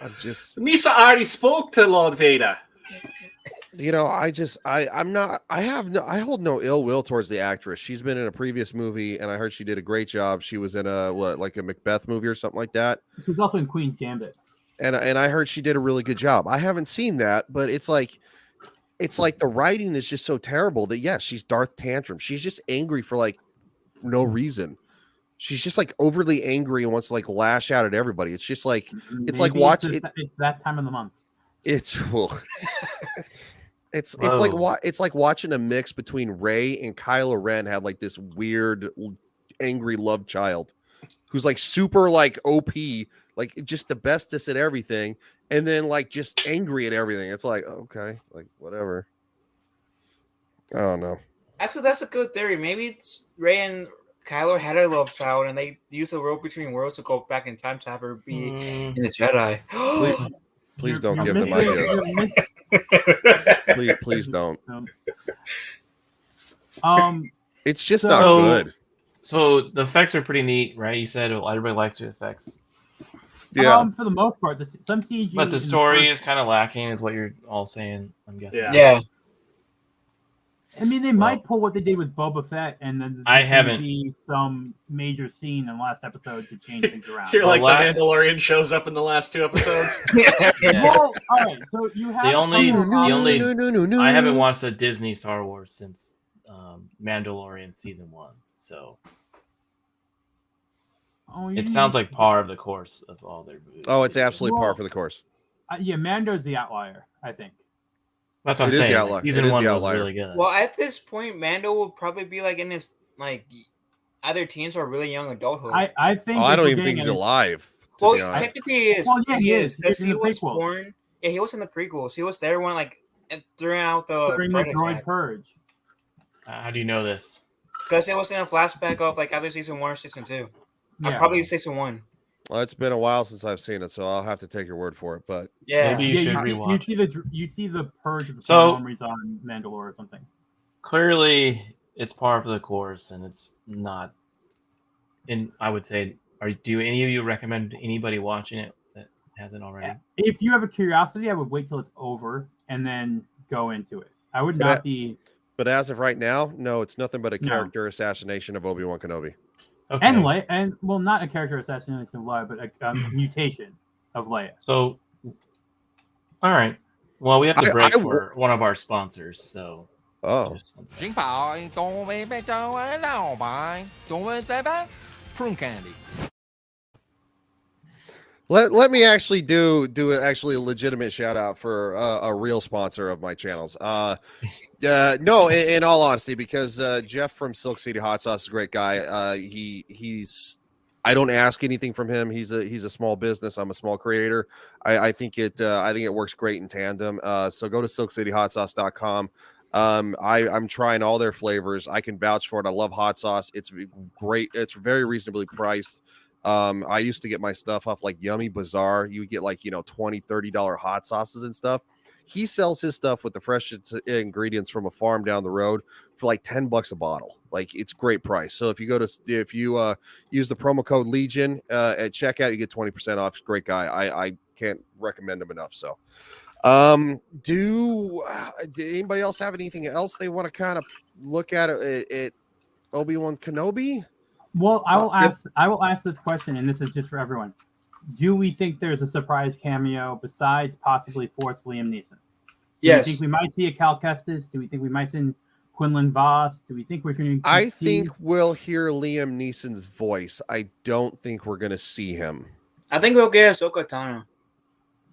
D: Misa already spoke to Lord Vader.
E: You know, I hold no ill will towards the actress. She's been in a previous movie, and I heard she did a great job. She was in a Macbeth movie or something like that.
G: She was also in Queen's Gambit.
E: And I heard she did a really good job. I haven't seen that, but it's like the writing is just so terrible that she's Darth Tantrum. She's just angry for like no reason. She's just like overly angry and wants to like lash out at everybody. It's just like it's like watching.
G: It's that time of the month.
E: It's It's like watching a mix between Rey and Kylo Ren had like this weird angry love child who's like super like OP, like just the bestest at everything, and then like just angry at everything. It's like, okay, like whatever. I don't know.
H: Actually, that's a good theory. Maybe it's Rey and Kylo had a love child, and they used the road between worlds to go back in time to have her be in the Jedi.
E: Please don't give them ideas. Please don't. It's just not good.
F: So the effects are pretty neat, right? You said everybody likes the effects.
E: Yeah.
G: For the most part, some CG.
F: But the story is kind of lacking, is what you're all saying, I'm guessing.
H: Yeah.
G: I mean, they might pull what they did with Boba Fett, and then there's be some major scene in the last episode to change things around.
D: You're like the Mandalorian shows up in the last 2 episodes.
G: Well, all right. So you have
F: the only. I haven't watched a Disney Star Wars since Mandalorian season 1, so it sounds like par of the course of all their movies.
E: Oh, it's absolutely par for the course.
G: Yeah, Mando's the outlier, I think.
F: That's what I'm saying. Season 1 was really good.
H: Well, at this point, Mando will probably be like in his like either teens or really young adulthood.
G: I think.
E: I don't even think he's alive.
H: Well, technically he is.
G: Well, yeah, he is.
H: Because he was born. Yeah, he was in the prequels. He was there when like during the
G: droid purge.
F: How do you know this?
H: Because it was in a flashback of like either season 1 or season 2.
G: Yeah.
H: Probably season 1.
E: Well, it's been a while since I've seen it, so I'll have to take your word for it. But
F: maybe you should rewatch.
G: You see the purge of the memories on Mandalore or something.
F: Clearly, it's par for the course, and it's not. And I would say, do any of you recommend anybody watching it that hasn't already?
G: If you have a curiosity, I would wait till it's over and then go into it. I would not be.
E: But as of right now, no, it's nothing but a character assassination of Obi-Wan Kenobi.
G: Okay. And not a character assassination of Leia, but a mutation of Leia.
F: So, all right. Well, we have to break for one of our sponsors. So.
E: Oh.
I: Prune candy.
E: Let me actually do a legitimate shout out for a real sponsor of my channels. No, in all honesty, because Jeff from Silk City Hot Sauce is a great guy. He's I don't ask anything from him. He's a small business. I'm a small creator. I think it works great in tandem. So go to silkcityhotsauce.com. I'm trying all their flavors. I can vouch for it. I love hot sauce. It's great. It's very reasonably priced. I used to get my stuff off like Yummy Bazaar. You would get like, $20-$30 hot sauces and stuff. He sells his stuff with the fresh ingredients from a farm down the road for like $10 a bottle. Like, it's great price. So if you use the promo code Legion at checkout, you get 20% off. Great guy. I can't recommend him enough. So, do anybody else have anything else they want to kind of look at Obi-Wan Kenobi?
G: Well, I will ask this question, and this is just for everyone. Do we think there's a surprise cameo besides possibly Force Liam Neeson?
H: Yes.
G: Do we think we might see a Cal Kestis? Do we think we might see Quinlan Voss? Do we think we're going to
E: I think we'll hear Liam Neeson's voice. I don't think we're going to see him.
H: I think we'll get Ahsoka Tano.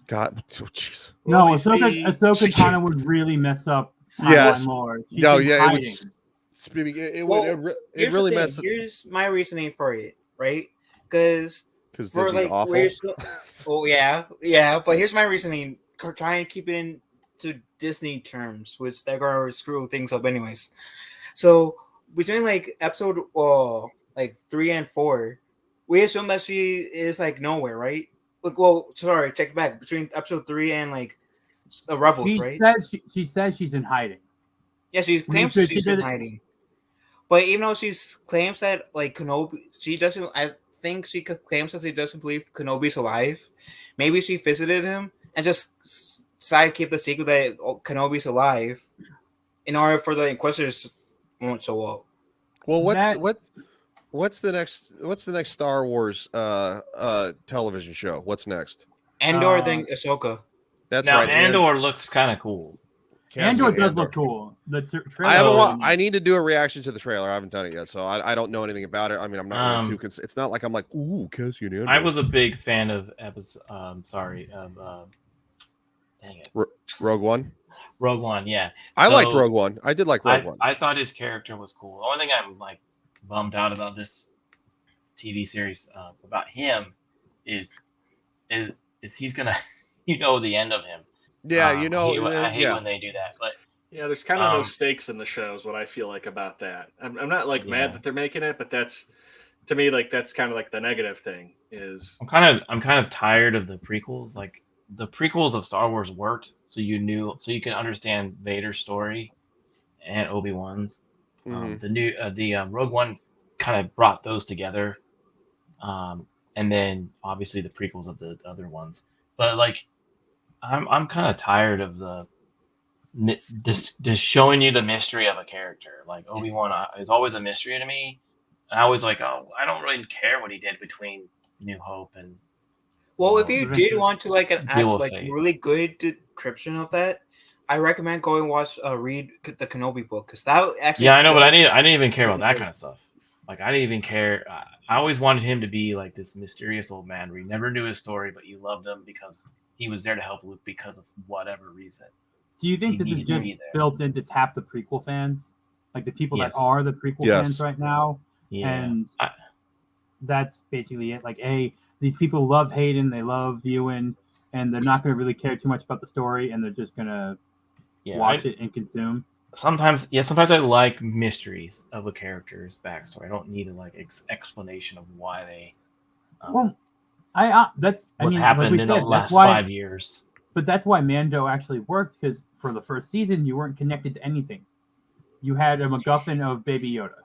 E: God, oh jeez.
G: No, Ahsoka Tano would really mess up.
E: Yes.
G: Lore.
E: It really messed up.
H: Here's my reasoning for it, right? Because
E: Disney's awful.
H: Yeah. But here's my reasoning. Try and keep it into Disney terms, which they're gonna screw things up anyways. So between like episode 3 and 4, we assume that she is like nowhere, right? Take it back. Between episode 3 and like the Rebels, right?
G: She says she's in hiding.
H: Yeah, she claims she's in hiding. But even though she claims that like Kenobi, she doesn't. I think she claims that she doesn't believe Kenobi's alive. Maybe she visited him and just decided to keep the secret that Kenobi's alive, in order for the Inquisitors won't show up.
E: Well, what's the next Star Wars television show? What's next?
H: Andor, then Ahsoka.
E: That's
F: now,
E: right.
F: Andor looks kind of cool.
G: Andor does look cool. The
E: trailer. I need to do a reaction to the trailer. I haven't done it yet, so I don't know anything about it. I mean, I'm not really too. It's not like I'm like, ooh, Cassian Andor.
F: I was a big fan of dang it,
E: Rogue One.
F: Rogue One, yeah.
E: I liked Rogue One. I did like Rogue One.
F: I thought his character was cool. The only thing I'm like bummed out about this TV series about him is he's gonna, the end of him.
E: Yeah,
F: I hate when they do that, but
D: yeah, there's kind of no stakes in the show is what I feel like about that. I'm not like mad that they're making it, but that's to me like that's kind of like the negative thing is.
F: I'm kind of tired of the prequels. Like the prequels of Star Wars worked, so you can understand Vader's story and Obi-Wan's. The Rogue One kind of brought those together, and then obviously the prequels of the other ones. But like, I'm kind of tired of the just showing you the mystery of a character. Like Obi-Wan is always a mystery to me. And I was like, oh, I don't really care what he did between New Hope and.
H: Well, if you did want to really good description of that, I recommend going read the Kenobi book because that actually.
F: Yeah, I know, but I didn't even care about that kind of stuff. Like I didn't even care. I always wanted him to be like this mysterious old man where you never knew his story, but you loved him because he was there to help Luke because of whatever reason.
G: Do you think this is just built in to tap the prequel fans, like the people that are the prequel fans right now?
F: Yeah.
G: And that's basically it. Like, these people love Hayden, they love Ewan, and they're not going to really care too much about the story, and they're just going to watch it and consume.
F: Sometimes I like mysteries of a character's backstory. I don't need a explanation of why they.
G: That's
F: what happened in the last 5 years.
G: But that's why Mando actually worked, because for the first season you weren't connected to anything. You had a MacGuffin of Baby Yoda.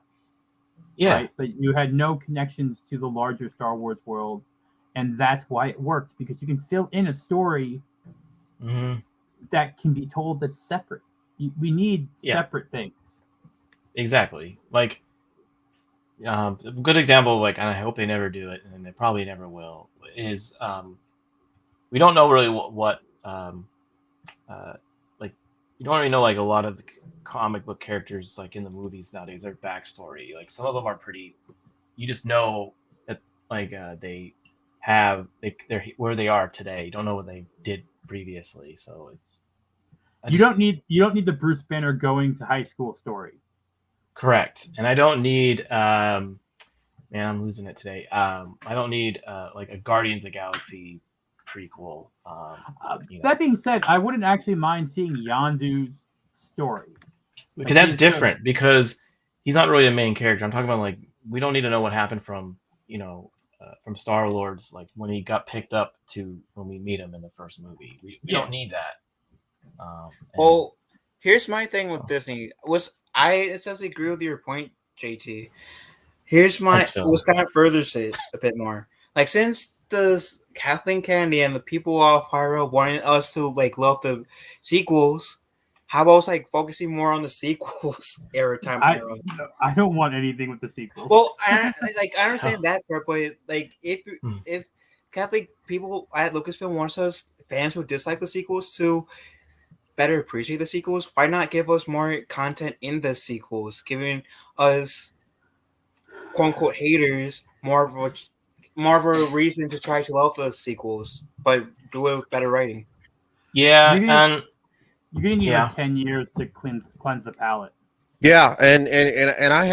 F: Yeah.
G: Right? But you had no connections to the larger Star Wars world. And that's why it worked, because you can fill in a story that can be told that's separate. We need separate things.
F: Exactly. Like, a good example, and I hope they never do it, and they probably never will, is we don't know really what you don't really know a lot of the comic book characters in the movies nowadays, their backstory. Like some of them are pretty. You just know that they're where they are today. You don't know what they did previously, so it's.
G: You don't need the Bruce Banner going to high school story.
F: Correct, and I don't need. Man, I'm losing it today. I don't need a Guardians of the Galaxy prequel.
G: That being said, I wouldn't actually mind seeing Yondu's story.
F: Because that's different, because he's not really a main character. I'm talking about we don't need to know what happened from from Star-Lord's when he got picked up to when we meet him in the first movie. We don't need that.
H: Well, here's my thing with Disney. I essentially agree with your point, JT. Here's my was kind of further say a bit more. Since the Kathleen Kennedy and the people of Pyro wanted us to love the sequels, how about focusing more on the sequels era time?
G: I don't want anything with the sequels.
H: Well, I understand that part, but if Catholic people at Lucasfilm wants us fans who dislike the sequels to better appreciate the sequels, why not give us more content in the sequels, giving us quote unquote haters more of a reason to try to love the sequels, but do it with better writing.
F: Yeah,
G: you're gonna need 10 years to cleanse the palate.
E: Yeah, and I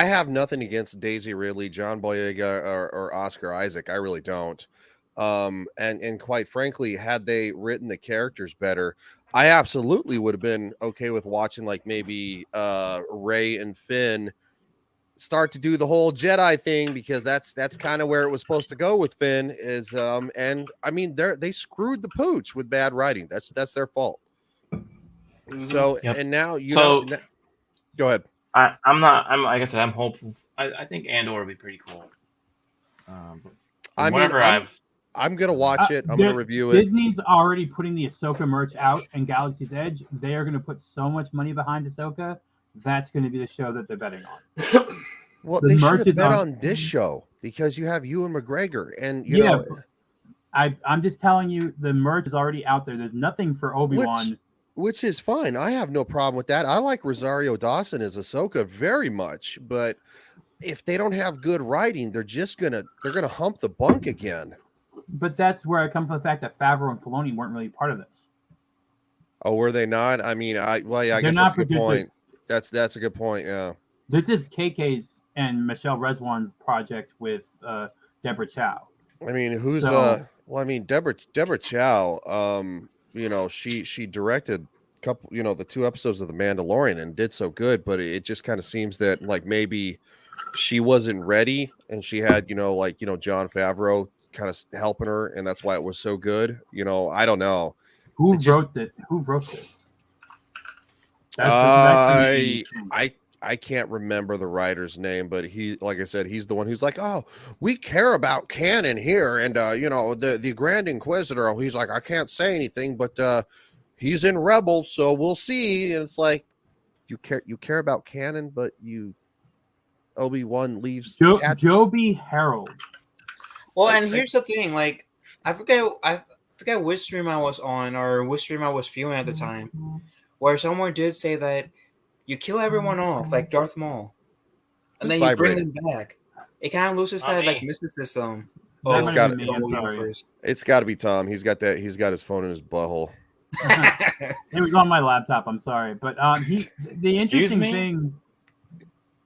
E: have nothing against Daisy Ridley, John Boyega, or Oscar Isaac. I really don't. And quite frankly, had they written the characters better, I absolutely would have been okay with watching maybe Rey and Finn start to do the whole Jedi thing, because that's kind of where it was supposed to go with Finn is and I mean they screwed the pooch with bad writing. That's their fault. So and now go ahead.
F: I'm like I said, I'm hopeful. I think Andor will be pretty cool.
E: I'm gonna watch it. I'm gonna review it.
G: Disney's already putting the Ahsoka merch out and Galaxy's Edge. They are gonna put so much money behind Ahsoka. That's going to be the show that they're betting on.
E: Well, they should have bet on this show because you have Ewan McGregor, and you know.
G: I'm just telling you, the merch is already out there. There's nothing for Obi-Wan,
E: which is fine. I have no problem with that. I like Rosario Dawson as Ahsoka very much, but if they don't have good writing, they're gonna hump the bunk again.
G: But that's where I come from the fact that Favreau and Filoni weren't really part of this.
E: Oh, were they not? I mean, I guess that's a good point. That's a good point. Yeah.
G: This is KK's and Michelle Reswan's project with Deborah Chow.
E: I mean, Deborah Chow, she directed a couple, the 2 episodes of The Mandalorian and did so good, but it just kind of seems that like maybe she wasn't ready and she had, Jon Favreau kind of helping her, and that's why it was so good. I don't know.
G: Who wrote this?
E: I can't remember the writer's name, but he, like I said, he's the one who's like, oh, we care about canon here, and the Grand Inquisitor. He's like, I can't say anything, but he's in Rebels, so we'll see. And it's like, you care about canon, but Obi-Wan leaves.
G: Joby Harold.
H: Well, and here's the thing, like I forget which stream I was on or which stream I was viewing at the time, where someone did say that you kill everyone off like Darth Maul, and then you bring them back. It kind of loses that like mysticism.
E: Oh, it's got to be Tom. He's got his phone in his butthole.
G: It was on my laptop. I'm sorry, but the interesting thing,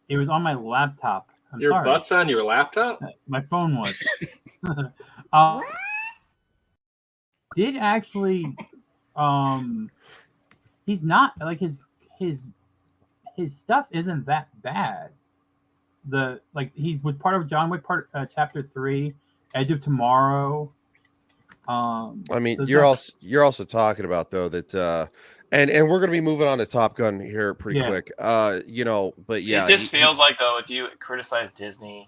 G: it was on my laptop.
D: Your butt's on your laptop?
G: My phone was. Did actually, he's not like his stuff isn't that bad. He was part of John Wick chapter 3, Edge of Tomorrow.
E: I mean, you're also talking about though that and we're gonna be moving on to Top Gun here pretty quick. But yeah,
F: it just feels like though if you criticize Disney,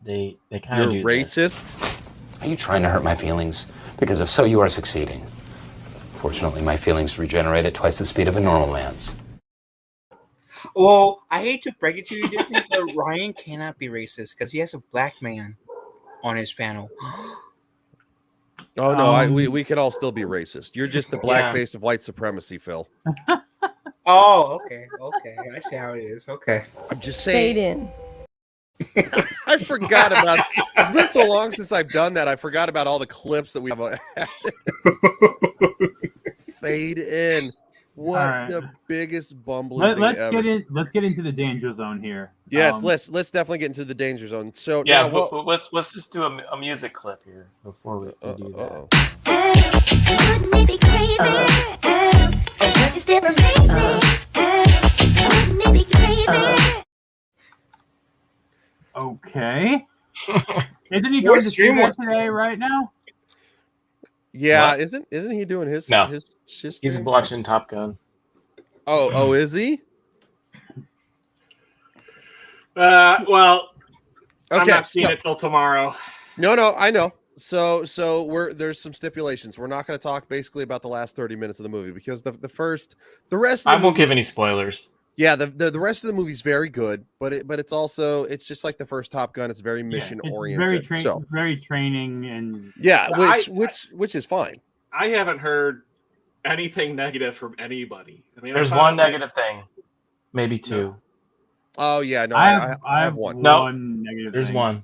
F: they kind of
E: racist.
I: Are you trying to hurt my feelings? Because if so, you are succeeding. Fortunately, my feelings regenerate at twice the speed of a normal man's.
H: Well, I hate to break it to you, Disney, but Ryan cannot be racist because he has a black man on his channel.
E: Oh no, we could all still be racist. You're just the black face of white supremacy, Phil.
H: Oh, okay. I see how it is. Okay.
E: I'm just saying.
J: Fade in.
E: I forgot about. It's been so long since I've done that. I forgot about all the clips that we have. Fade in. What the biggest bumbling
G: Let's get into the danger zone here.
E: Yes, let's definitely get into the danger zone. So
F: yeah, let's just do a music clip here before we do that.
C: Wouldn't it be crazy? Can't you still amaze me? Wouldn't it be crazy?
G: Okay. Isn't he going to stream today right now?
E: Yeah, what? Isn't he doing his?
F: No,
E: his
F: he's watching Top Gun.
E: Oh, is he?
D: Well,
E: okay,
D: I'm not seeing it till tomorrow.
E: No, I know. So there's some stipulations. We're not going to talk basically about the last 30 minutes of the movie because the rest. Of the
F: I won't give any spoilers.
E: Yeah, the rest of the movie's very good, but it's just like the first Top Gun. It's very mission oriented.
G: Very training and
E: which is fine.
D: I haven't heard anything negative from anybody. I mean,
F: there's one negative thing, maybe two.
E: No. Oh yeah, no, I have one.
F: No,
G: negative.
F: There's one.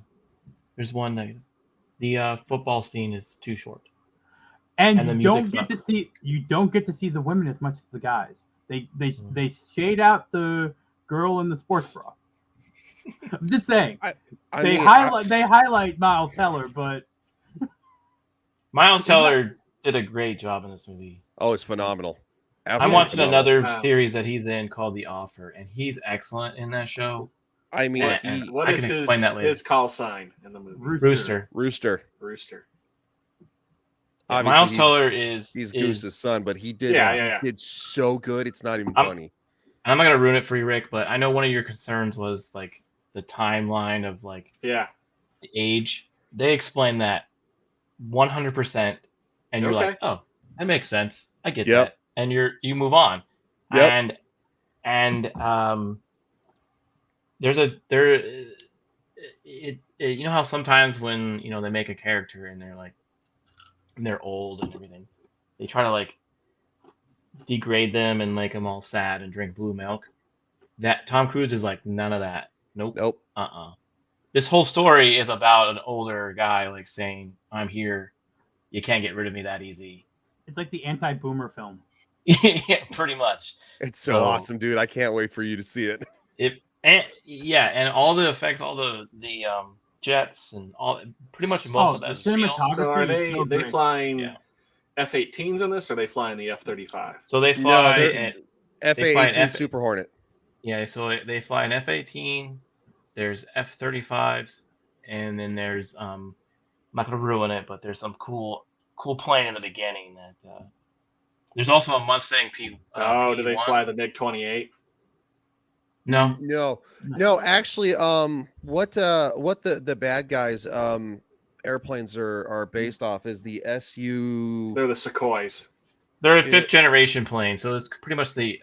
F: There's one negative. The football scene is too short,
G: and you don't get to see the women as much as the guys. They shade out the girl in the sports bra. I'm just saying. They highlight Miles Teller, but
F: Miles Teller did a great job in this movie.
E: Oh, it's phenomenal. Absolutely
F: I'm watching
E: phenomenal.
F: another series that he's in called The Offer, and he's excellent in that show.
E: I mean,
D: what is his call sign in the movie?
F: Rooster.
E: Miles
F: Teller
E: he's Goose's son, but he did did so good. It's not even funny.
F: And I'm not gonna ruin it for you, Rick, but I know one of your concerns was like the timeline of the age. They explain that 100%, and you're like, oh, that makes sense. I get that, and you move on.
E: Yep.
F: And you know how sometimes when they make a character and they're old and everything, they try to like degrade them and make them all sad and drink blue milk. That Tom Cruise is like none of that. Nope. This whole story is about an older guy like saying, I'm here, you can't get rid of me that easy.
G: It's like the anti-boomer film.
F: Yeah, pretty much.
E: It's so awesome, dude. I can't wait for you to see it.
F: And all the effects, all the jets and all, pretty much most of that.
G: The cinematography.
D: So are they
G: so great.
D: flying F-18s in this, or are they flying the F-35?
F: So they fly
E: F-18 Super Hornet.
F: Yeah, so they fly an F-18. There's F-35s, and then there's I'm not gonna ruin it, but there's some cool plane in the beginning that. There's also a Mustang P.
D: Do they fly the MiG-28?
F: No.
E: Actually, what the bad guys airplanes are based off is the SU.
D: They're the Sukhois.
F: They're a 5th generation plane, so it's pretty much the.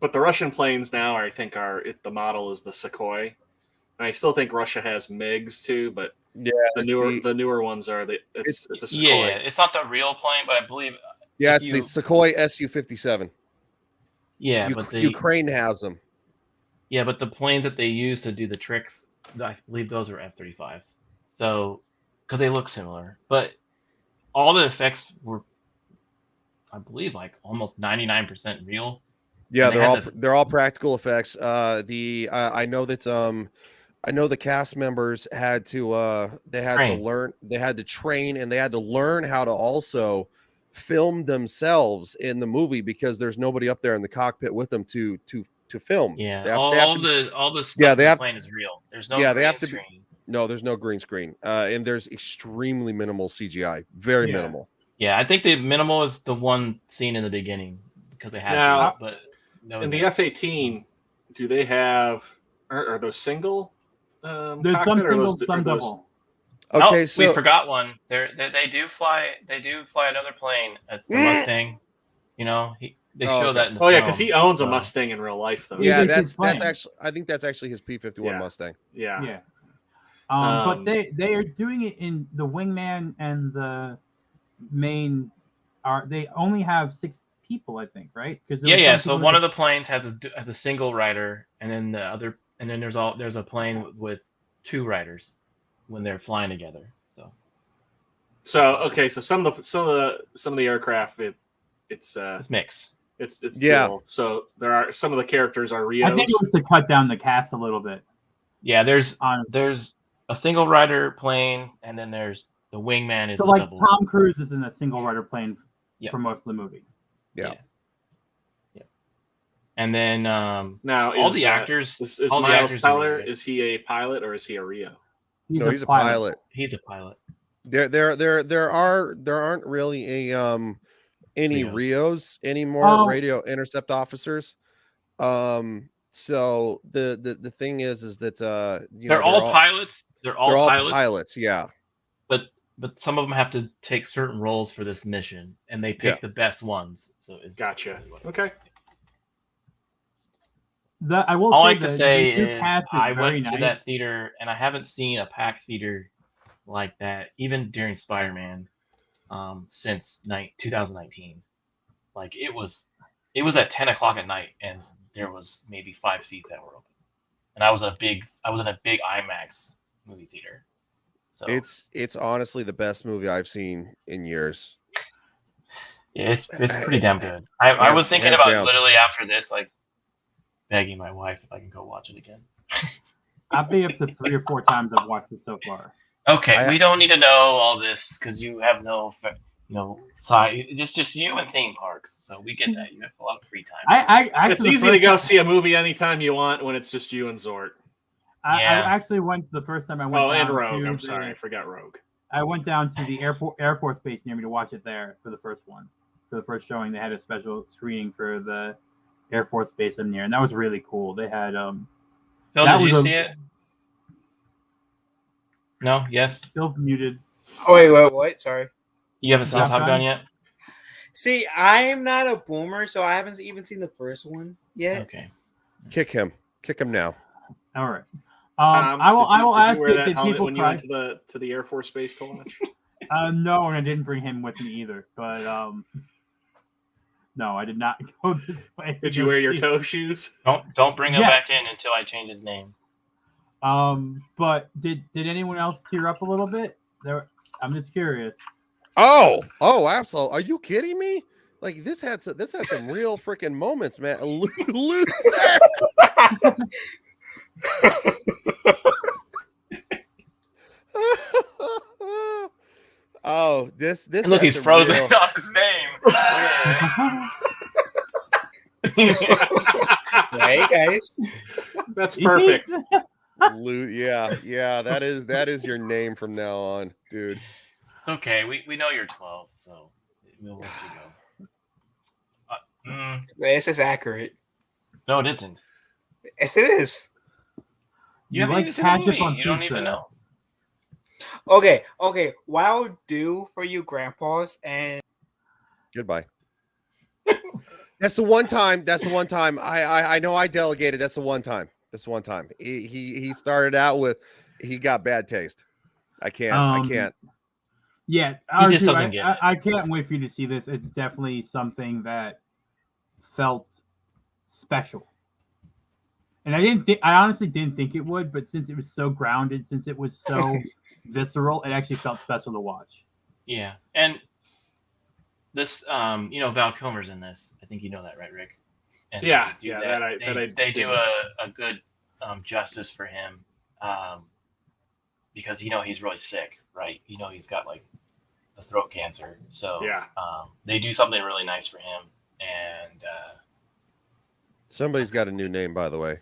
D: But the Russian planes now, the model is the Sukhoi. And I still think Russia has MiGs too, but the newer ones are it's a Sukhoi.
F: Yeah, it's not the real plane, but I believe.
E: Yeah, it's the Sukhoi Su-57.
F: Yeah, but
E: Ukraine has them.
F: Yeah, but the planes that they use to do the tricks, I believe those are F-35s. So, because they look similar, but all the effects were, I believe, like almost 99% real.
E: Yeah, they're all practical effects. I know that I know the cast members had to train, and they had to learn how to also film themselves in the movie because there's nobody up there in the cockpit with them to film.
F: Yeah, all the stuff the plane is real. There's no green screen.
E: No, there's no green screen. And there's extremely minimal CGI. Very minimal.
F: Yeah, I think the minimal is the one scene in the beginning because they had to, but
D: in the F-18, do they have are those single?
G: There's some single, some double.
E: Okay,
F: we forgot one. They do fly another plane. That's the Mustang. You know, they show that in the film.
D: Yeah, because he owns a Mustang in real life, though.
E: Yeah, that's actually. I think that's actually his P-51 Mustang.
D: Yeah.
G: But they are doing it in the wingman and the main. They only have 6 people, I think, right?
F: Because So one of the planes has a single rider, and then the other, and then there's a plane with 2 riders when they're flying together. So
D: some of the aircraft it's
F: mixed.
D: It's dual. So there are some of the characters are Rios.
G: I think it was to cut down the cast a little bit.
F: Yeah, there's a single rider plane, and then there's the wingman is
G: so like double. Tom Cruise is in a single rider plane for most of the movie.
F: Yeah. And then
D: now
F: all the actors
D: is Miles Teller, is he a pilot or is he a Rio?
E: He's a pilot.
F: He's a pilot.
E: There aren't really any Rios anymore, radio intercept officers. So the thing is that
F: they're all pilots. They're all
E: pilots, yeah.
F: But some of them have to take certain roles for this mission, and they pick the best ones. So it's
D: gotcha. Okay.
G: I will
F: all
G: say
F: I can say is I went to that theater, and I haven't seen a packed theater like that, even during Spider-Man, since 2019. Like it was at 10 o'clock at night, and there was maybe 5 seats that were open, and I was in a big IMAX movie theater. So
E: it's honestly the best movie I've seen in years.
F: Yeah, it's pretty damn good. I was thinking about literally after this, like begging my wife if I can go watch it again.
G: I've been up to 3 or 4 times I've watched it so far.
F: Okay, we don't need to know all this because you have no side. Just you and theme parks, so we get that. You have a lot of free time.
D: It's easy to go see a movie anytime you want when it's just you and Zort.
G: I actually went the first time I went.
D: Oh, and Rogue. I'm sorry, I forgot Rogue.
G: I went down to the Air Force Base near me to watch it there for the first one. For the first showing, they had a special screening for the Air Force Base I'm near, and that was really cool. They had
F: Phil, did you see it? No. Yes.
G: Phil's muted.
H: Oh wait, what? Sorry.
F: You haven't seen Top Gun yet?
H: See, I'm not a boomer, so I haven't even seen the first one yet.
F: Okay.
E: Kick him now.
G: All right.
D: Tom,
G: I will ask
D: you
G: if people
D: when you went to the Air Force Base to watch.
G: No, and I didn't bring him with me either. But no, I did not go this way.
D: Did you wear your toe shoes?
F: Don't bring him back in until I change his name.
G: But did anyone else tear up a little bit? I'm just curious.
E: Oh, absolutely. Are you kidding me? Like this had some real freaking moments, man. Loser. Oh, this.
F: And look, he's frozen on his name.
H: Hey guys,
D: that's perfect.
E: Yeah. That is your name from now on, dude.
F: It's okay. We know you're 12, so we'll let you go.
H: This is accurate.
F: No, it isn't.
H: Yes, it is.
F: You haven't even seen the movie. You don't even know.
H: Okay. What I'll do for you, grandpas, and
E: goodbye. That's the one time. I know I delegated. That's the one time. He started out with he got bad taste. I can't.
G: Yeah,
F: he just doesn't get it.
G: I can't wait for you to see this. It's definitely something that felt special. And I honestly didn't think it would, but since it was so grounded, since it was so visceral, it actually felt special to watch.
F: Yeah. And this Val Kilmer's in this. I think you know that, right, Rick? And they do a good justice for him. Because he's really sick, right? He's got like the throat cancer. So they do something really nice for him. And
E: somebody's got a new name, by the way.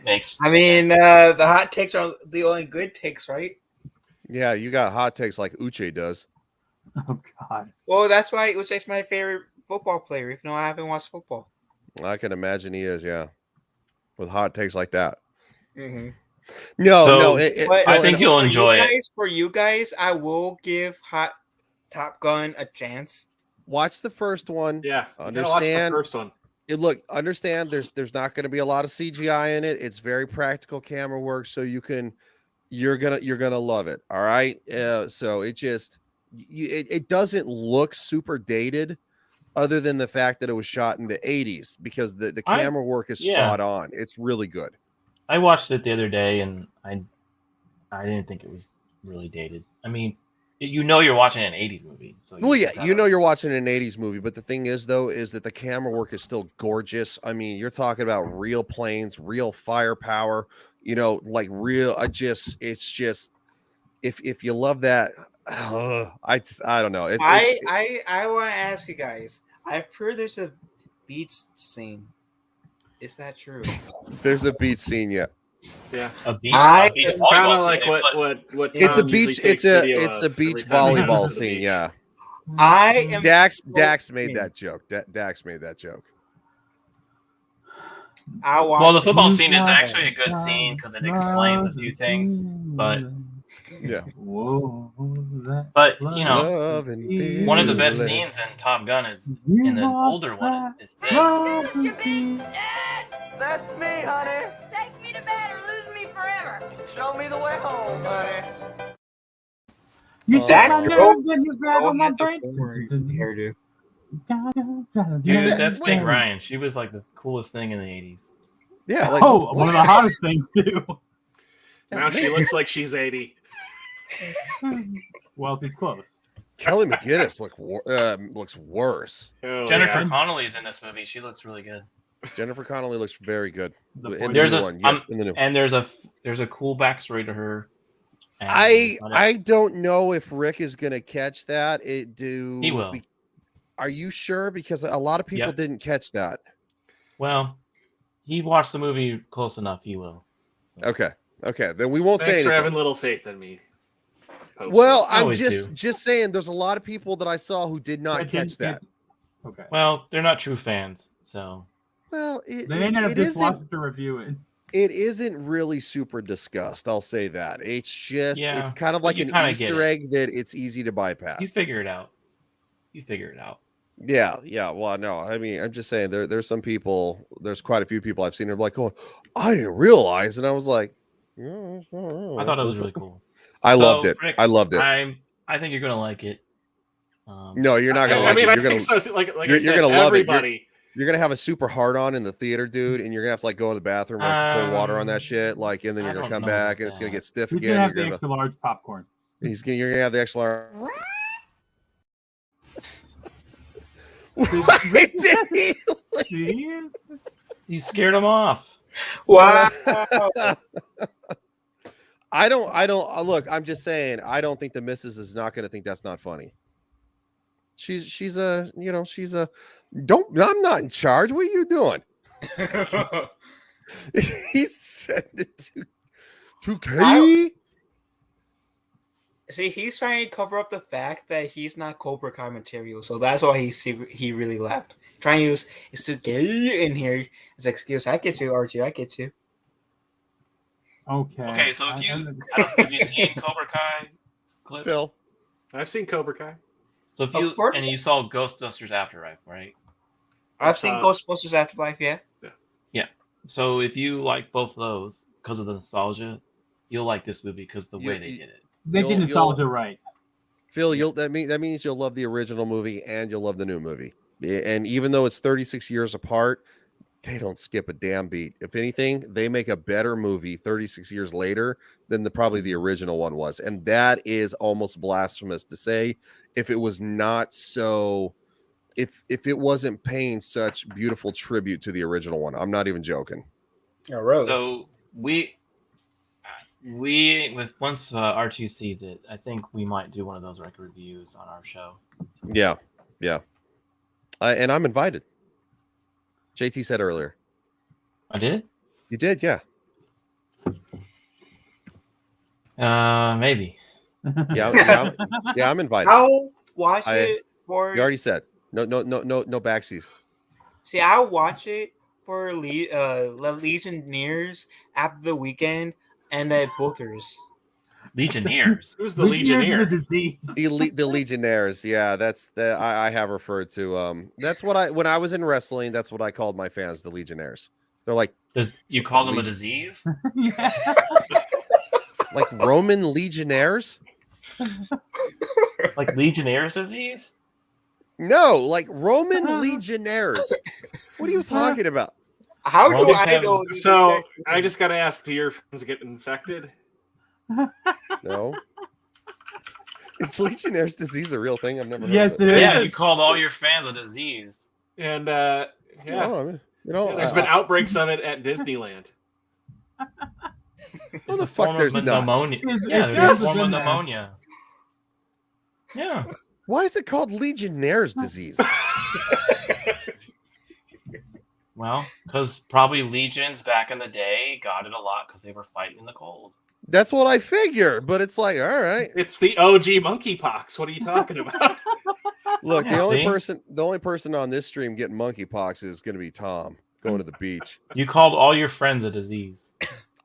H: The hot takes are the only good takes, right?
E: Yeah, you got hot takes like Uche does.
G: Oh God.
H: Well, that's why Uche's my favorite football player. If I haven't watched football.
E: I can imagine he is, yeah. With hot takes like that.
H: Mm-hmm.
E: No.
F: I think you'll enjoy it.
H: For you guys, I will give Top Gun a chance.
E: Watch the first one.
D: Yeah,
E: understand
D: watch the first one.
E: Understand. There's not going to be a lot of CGI in it. It's very practical camera work, so you're gonna love it. All right. So it doesn't look super dated, other than the fact that it was shot in the 80s, because the camera work is spot on. It's really good.
F: I watched it the other day, and I didn't think it was really dated. I mean, you're watching an 80s movie. So
E: you're watching an 80s movie, but the thing is, though, is that the camera work is still gorgeous. I mean, you're talking about real planes, real firepower, like real, it's just, if you love that, I don't know.
H: I want to ask you guys, I've heard there's a beach scene. Is that true?
E: There's a beach scene, yeah.
D: Yeah,
H: it's
D: kind of like what
E: it's a beach. It's a beach volleyball scene. Yeah. Dax made that joke. Dax made that joke.
F: Well, the football scene is actually a good scene because it explains a few things, but
E: yeah.
F: But one of the best scenes in Top Gun is in the older one. Is
C: That's your bitch, Dad.
J: That's me, honey.
C: Take me to bed or lose me forever.
J: Show me the way home, honey.
G: You
H: that
G: hairdo.
F: Dude, that's Meg Ryan. She was like the coolest thing in the 80s.
E: Yeah.
G: One of the hottest things too.
D: Now she looks like she's 80.
G: Well, it's close.
E: Kelly McGinnis looks worse.
F: Jennifer Connelly's in this movie. She looks really good.
E: Jennifer Connelly looks very good.
F: There's a cool backstory to her.
E: I don't know if Rick is going to catch that.
F: He will.
E: Are you sure? Because a lot of people didn't catch that.
F: Well, he watched the movie close enough. He will.
E: Okay. Then we won't say anything.
D: Thanks for having little faith in me.
E: Well, I'm just saying there's a lot of people that I saw who did not catch that.
G: Okay.
F: Well, they're not true fans, so.
E: Well,
G: they ended up just watching to review it.
E: It isn't really super discussed. I'll say that. It's just it's kind of like an Easter egg that it's easy to bypass.
F: You figure it out.
E: Yeah. Well, no, I mean, I'm just saying there's some people. There's quite a few people I've seen. They're like, "Oh, I didn't realize," and I was like,
F: I thought it was really cool.
E: I loved it.
F: Rick,
E: I loved it.
F: I think you're gonna like it.
E: No, you're not gonna like it. You're gonna,
D: so. Like
E: you're gonna love
D: everybody.
E: it. You're gonna have a super hard on in the theater, dude, and you're gonna have to like go to the bathroom, run some cold water on that shit, and then you're gonna come back and it's gonna get stiff again.
G: Gonna have the extra large popcorn.
E: You're gonna have the extra arm.
F: You scared him off.
H: Wow.
E: I don't look. I'm just saying. I don't think the missus is not going to think that's not funny. She's a. Don't. I'm not in charge. What are you doing? He said it to Kay.
H: See, he's trying to cover up the fact that he's not Cobra Kai material, so that's why he really left. Trying to use is to get in here as an excuse. I get you, RG. I get you.
G: Okay.
F: So have you seen Cobra Kai? Clip?
E: Phil,
D: I've seen Cobra Kai.
F: So if you and you saw Ghostbusters Afterlife, right?
H: I've seen Ghostbusters Afterlife. Yeah.
F: So if you like both of those because of the nostalgia, you'll like this movie because the way they did it.
G: They did nostalgia right.
E: Phil, that means you'll love the original movie and you'll love the new movie. And even though it's 36 years apart, they don't skip a damn beat. If anything, they make a better movie 36 years later than probably the original one was. And that is almost blasphemous to say if it was not so, if it wasn't paying such beautiful tribute to the original one. I'm not even joking.
H: Oh, really?
F: So we once R2 sees it, I think we might do one of those record reviews on our show.
E: Yeah. And I'm invited. JT said earlier.
F: I did?
E: You did, yeah.
F: Maybe.
E: Yeah, I'm invited.
H: I'll watch it for.
E: You already said no backsies.
H: See, I'll watch it for Legionnaires after the weekend and the Bothers.
F: Legionnaires.
D: Who's the Legionnaire?
E: The Legionnaires. Yeah, that's I have referred to. That's what when I was in wrestling. That's what I called my fans, the Legionnaires. They're like.
F: You call them a disease?
E: Like Roman Legionnaires?
F: Like Legionnaires disease?
E: No, like Roman Legionnaires. What are you talking about?
H: How do I know?
D: So I just got to ask: do your friends get infected?
E: No. Is Legionnaire's disease a real thing? I've never heard
G: Yes,
E: of it.
G: it is.
F: Yeah, you called all your fans a disease.
D: And
E: there's
D: been outbreaks of it at Disneyland.
E: What the fuck? There's not.
F: Pneumonia. Yeah, there's a form of pneumonia. Yeah.
E: Why is it called Legionnaire's disease?
F: Well, because probably legions back in the day got it a lot because they were fighting the cold.
E: That's what I figure, but it's like, all right.
D: It's the OG monkeypox. What are you talking about?
E: Look, the only person on this stream getting monkeypox is going to be Tom going to the beach.
F: You called all your friends a disease.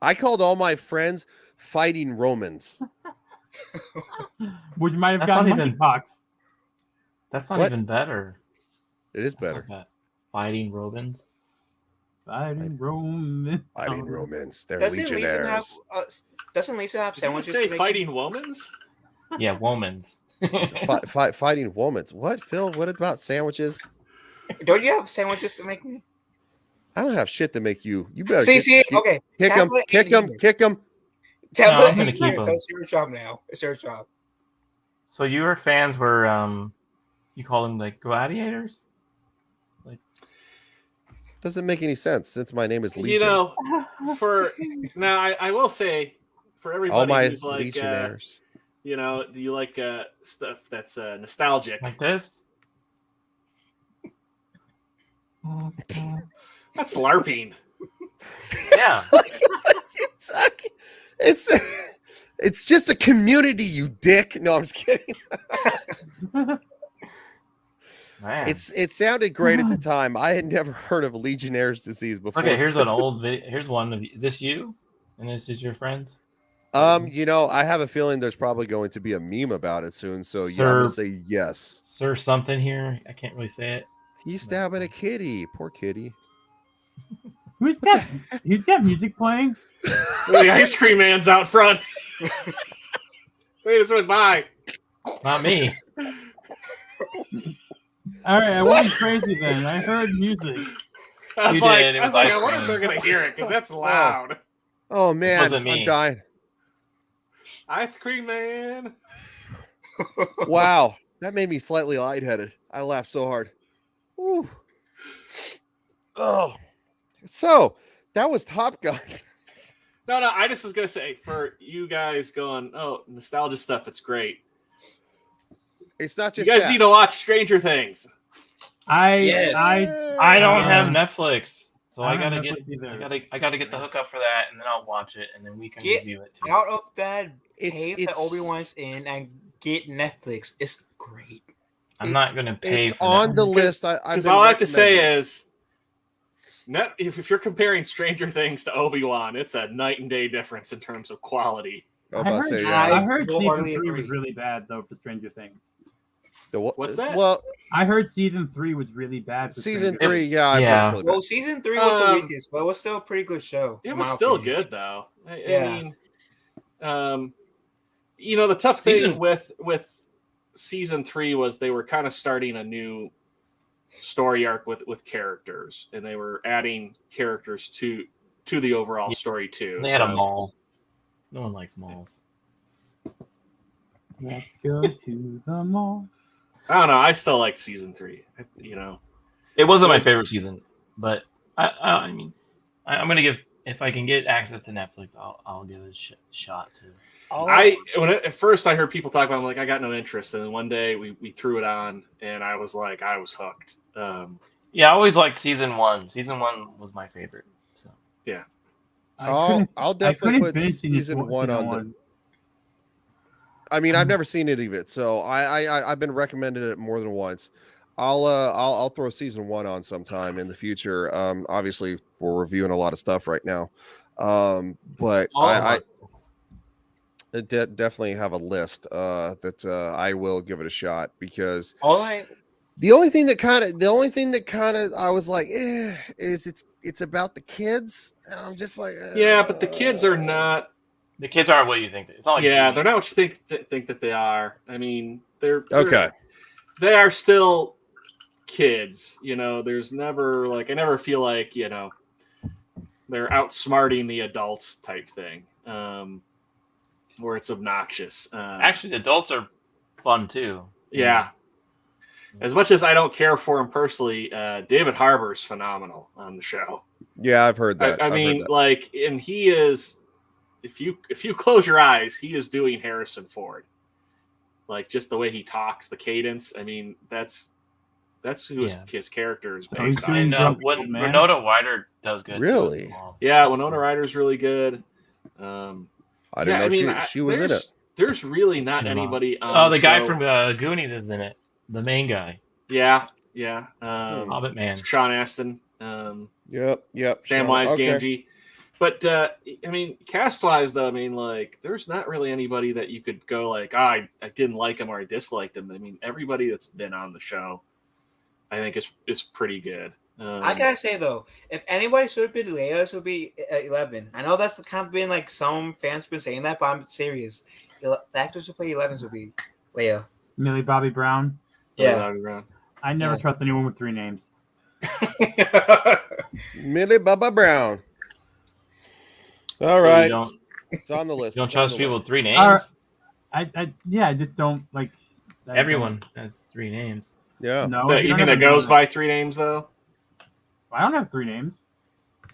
E: I called all my friends fighting Romans.
G: Which might have gotten monkeypox.
F: That's not even better.
E: It is better.
F: Fighting Romans.
G: Fighting Romans.
E: Fighting Romans. They're
H: Doesn't
E: Legionnaires.
H: Doesn't Lisa have sandwiches?
D: Did you say fighting womans?
F: Yeah, womans.
E: Fighting womans. What, Phil? What about sandwiches?
H: Don't you have sandwiches to make me?
E: I don't have shit to make you. You better
H: okay.
E: Kick him.
F: No, I'm gonna keep him.
H: So it's your job now. It's your job.
F: So your fans were you call them like gladiators? Like
E: doesn't make any sense since my name is Legion.
D: You know, I will say for everybody
E: all my
D: who's like
E: Legionnaires.
D: Do you like stuff that's nostalgic
F: like this?
D: That's LARPing.
F: Yeah.
E: It's just a community, you dick. No, I'm just kidding.
F: Man.
E: It sounded great at the time. I had never heard of Legionnaire's disease before.
F: Okay, here's an old video. Here's one of you. Is this you? And this is your friends?
E: I have a feeling there's probably going to be a meme about it soon. So yeah, I'm gonna say yes.
F: Sir something here. I can't really say it.
E: He's stabbing a kitty. Poor kitty.
G: Who's got music playing?
D: The ice cream man's out front. Wait, it's went by.
F: Not me.
G: All right, I wasn't crazy then. I heard music.
D: I was like, I wonder if they're gonna hear it because that's loud.
E: Oh man,
F: me.
E: I'm dying.
D: Ice cream man.
E: Wow, that made me slightly lightheaded. I laughed so hard. Woo. Oh, so that was Top Gun.
D: No, I just was gonna say for you guys going, oh, nostalgia stuff, it's great.
E: It's not just
D: you guys need to watch Stranger Things.
G: I
F: don't have Netflix, so I gotta get the hookup for that, and then I'll watch it, and then we can review it too.
H: Out of that cave that Obi-Wan's in and get Netflix. It's great.
F: I'm not gonna pay.
E: It's on the list.
D: Because all I have to say is, if you're comparing Stranger Things to Obi-Wan, it's a night and day difference in terms of quality.
G: I heard season 3 was really bad though for Stranger Things.
D: What's that?
E: Well,
G: I heard season 3 was really bad. For
E: season
G: Stranger
E: 3,
G: Things.
E: yeah.
H: Really well, season 3 was the weakest, but it was still a pretty good show.
D: It was still good though. I mean, the tough thing with season 3 was they were kind of starting a new story arc with characters, and they were adding characters to the overall story too.
F: They had a mall. No one likes malls.
G: Let's go to the mall.
D: I don't know. I still like season 3.
F: It wasn't my favorite season, but I mean, I'm gonna give, if I can get access to Netflix, I'll give it a shot too.
D: At first I heard people talk about it, I'm like, I got no interest, and then one day we threw it on, and I was hooked.
F: Yeah, I always liked season 1. Season 1 was my favorite. So
D: yeah,
E: I'll definitely put season 1 on the. I mean, I've never seen any of it, so I've been recommended it more than once. I'll throw season 1 on sometime in the future. Obviously we're reviewing a lot of stuff right now, but I definitely have a list that I will give it a shot, because the only thing that kind of I was like, is it's about the kids, and I'm just like,
D: yeah, but the kids are not.
F: The kids aren't what you think. It's not like
D: they're not what you think that they are. I mean, they're
E: okay.
D: They are still kids. There's never I never feel like they're outsmarting the adults type thing, where it's obnoxious.
F: Actually, the adults are fun too.
D: Yeah. As much as I don't care for him personally, David Harbour's phenomenal on the show.
E: Yeah, I've heard that.
D: I mean, and he is. If you close your eyes, he is doing Harrison Ford. Just the way he talks, the cadence. I mean, that's who his character is based on.
F: And Winona Ryder does good.
E: Really?
D: Yeah, Winona Ryder's really good.
E: I didn't know she was in it.
D: There's really not anybody on
F: the guy from Goonies is in it. The main guy.
D: Yeah.
F: Hobbit Man.
D: Sean Astin.
E: Yep.
D: Samwise Gamgee. But I mean, cast-wise, though, I mean, there's not really anybody that you could go I didn't like him or I disliked him. I mean, everybody that's been on the show, I think is pretty good.
H: I gotta say though, if anybody should have been Leia, it would be 11. I know that's kind of been some fans been saying that, but I'm serious. The actors who play 11 would be Leia.
G: Millie Bobby Brown.
H: Yeah.
D: Bobby Brown.
G: I never trust anyone with 3 names.
E: Millie Bobby Brown. All right, it's on the list.
F: You don't trust people with 3 names?
G: I just don't like.
F: Everyone has 3 names.
E: Yeah.
G: No,
D: you mean that goes by 3 names though?
G: I don't have 3 names.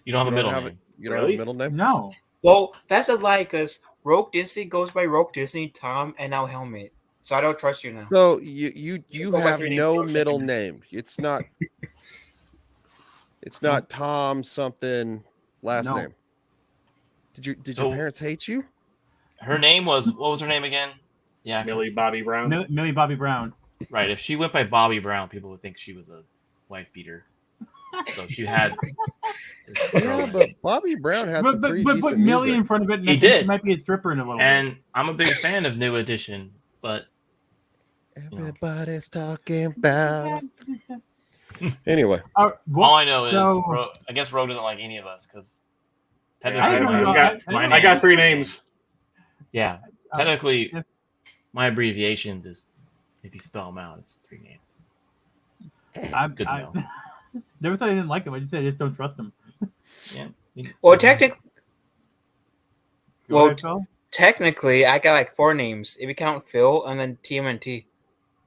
F: You don't have a middle name.
E: You don't have a middle name?
G: No.
H: Well, that's a lie, because Rogue Disney goes by Rogue Disney, Tom, and now Helmet. So I don't trust you now.
E: So you have no middle name. It's not. It's not Tom something last name. Did your parents hate you?
F: Her name was, what was her name again? Yeah,
D: Millie Bobby Brown.
G: Millie Bobby Brown.
F: Right. If she went by Bobby Brown, people would think she was a wife beater. So she had.
E: Yeah, but Bobby Brown had some pretty decent
G: put Millie
E: music.
G: in front of it.
F: He did.
G: She might be a stripper in a little bit.
F: And I'm a big fan of New Edition, but
E: everybody's talking about. Anyway,
F: all I know is I guess Rogue doesn't like any of us because
D: I got 3 names.
F: Yeah, technically, my abbreviations is, if you spell them out, it's 3 names.
G: I'm good to know. Never said I didn't like him. I just said I just don't trust him.
F: Yeah.
H: Well, technically, Technically, I got like 4 names. If you count Phil and then TMNT,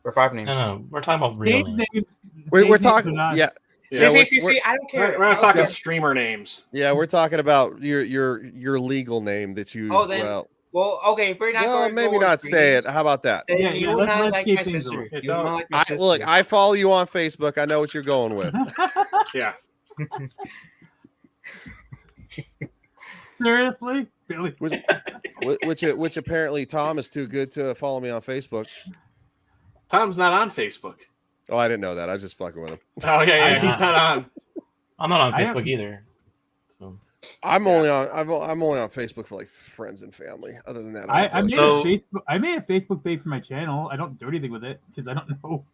H: or 5 names.
F: No, we're talking about real names.
E: We're talking, yeah.
H: See, I don't care.
D: We're not talking streamer names.
E: Yeah, we're talking about your legal name that you.
H: Oh, then. Well, okay. If we're not going,
E: maybe not say it. How about that?
H: Then you would not like my sister. You would not like my sister.
E: Look, I follow you on Facebook. I know what you're going with.
D: Yeah.
G: Seriously, Billy.
E: Which apparently Tom is too good to follow me on Facebook.
D: Tom's not on Facebook.
E: Oh, I didn't know that. I was just fucking with him.
D: Oh yeah, he's not on.
F: I'm not on Facebook either. So.
E: I'm only on Facebook for like friends and family. Other than that,
G: I made a Facebook page for my channel. I don't do anything with it because I don't know.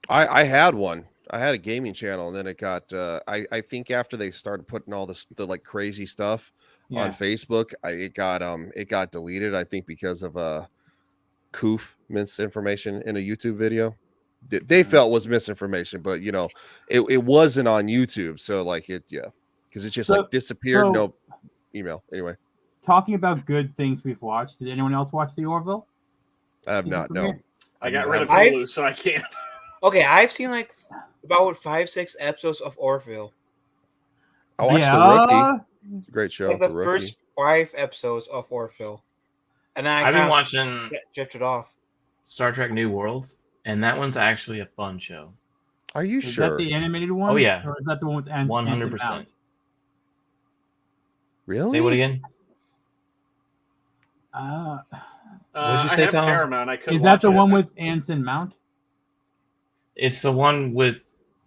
E: I had one. I had a gaming channel, and then it got. I think after they started putting all the like crazy stuff on Facebook, it got deleted. I think because of Koof misinformation in a YouTube video. They felt was misinformation, but it wasn't on YouTube. So like because it just like disappeared. No email. Anyway,
G: talking about good things we've watched. Did anyone else watch the Orville?
E: I have not. No,
D: I got rid of Hulu, so I can't.
H: Okay, I've seen like about 5-6 episodes of Orville.
E: I watched The Rookie. It's a great show.
H: Like the first 5 episodes of Orville, and then
F: I've been watching
H: drifted off.
F: Star Trek New Worlds, and that one's actually a fun show.
E: Are you sure?
G: Is that the animated one?
F: Oh yeah.
G: Or is that the one with
F: 100%?
E: Really?
F: Say what again?
G: What'd
F: you say, Tom?
D: Paramount.
G: Is that the one with Anson Mount?
F: It's the one with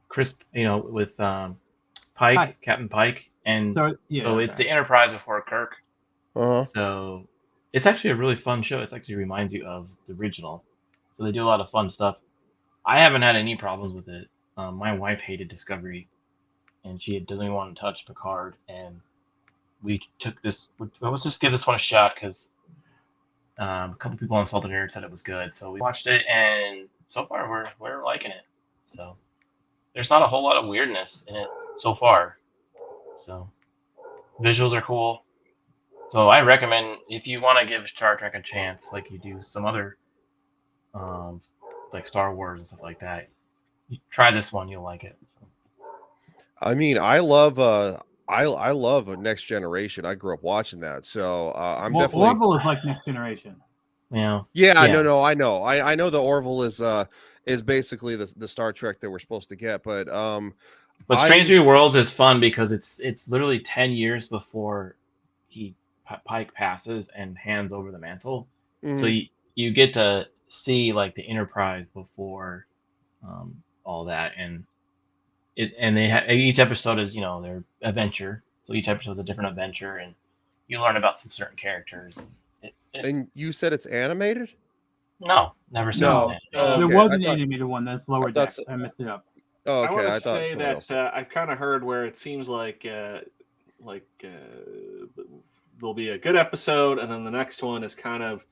F: Chris, with Pike, Captain Pike, and so it's the Enterprise before Kirk. So it's actually a really fun show. It actually reminds you of the original. So they do a lot of fun stuff. I haven't had any problems with it. My wife hated Discovery, and she doesn't even want to touch Picard. And we took this. Let's just give this one a shot because a couple people on Salted Nerd said it was good. So we watched it, and so far we're liking it. So there's not a whole lot of weirdness in it so far. So visuals are cool. So I recommend if you want to give Star Trek a chance, like you do some other, like Star Wars and stuff like that, try this one. You'll like it. So.
E: I mean, I love Next Generation. I grew up watching that, so definitely.
G: Orville is like Next Generation.
F: Yeah.
E: No, I know. I know the Orville is basically the Star Trek that we're supposed to get, but
F: Strange New Worlds is fun because it's literally 10 years before Pike passes and hands over the mantle. So you get to see like the Enterprise before all that, and each episode is their adventure. So each episode is a different adventure, and you learn about some certain characters.
E: And you said it's animated?
F: No, never saw it.
G: There was an animated one that's Lower Decks. I messed it up.
E: Oh, okay.
D: I want to
E: say
D: say that I've kind of heard where it seems like there'll be a good episode, and then the next one is kind of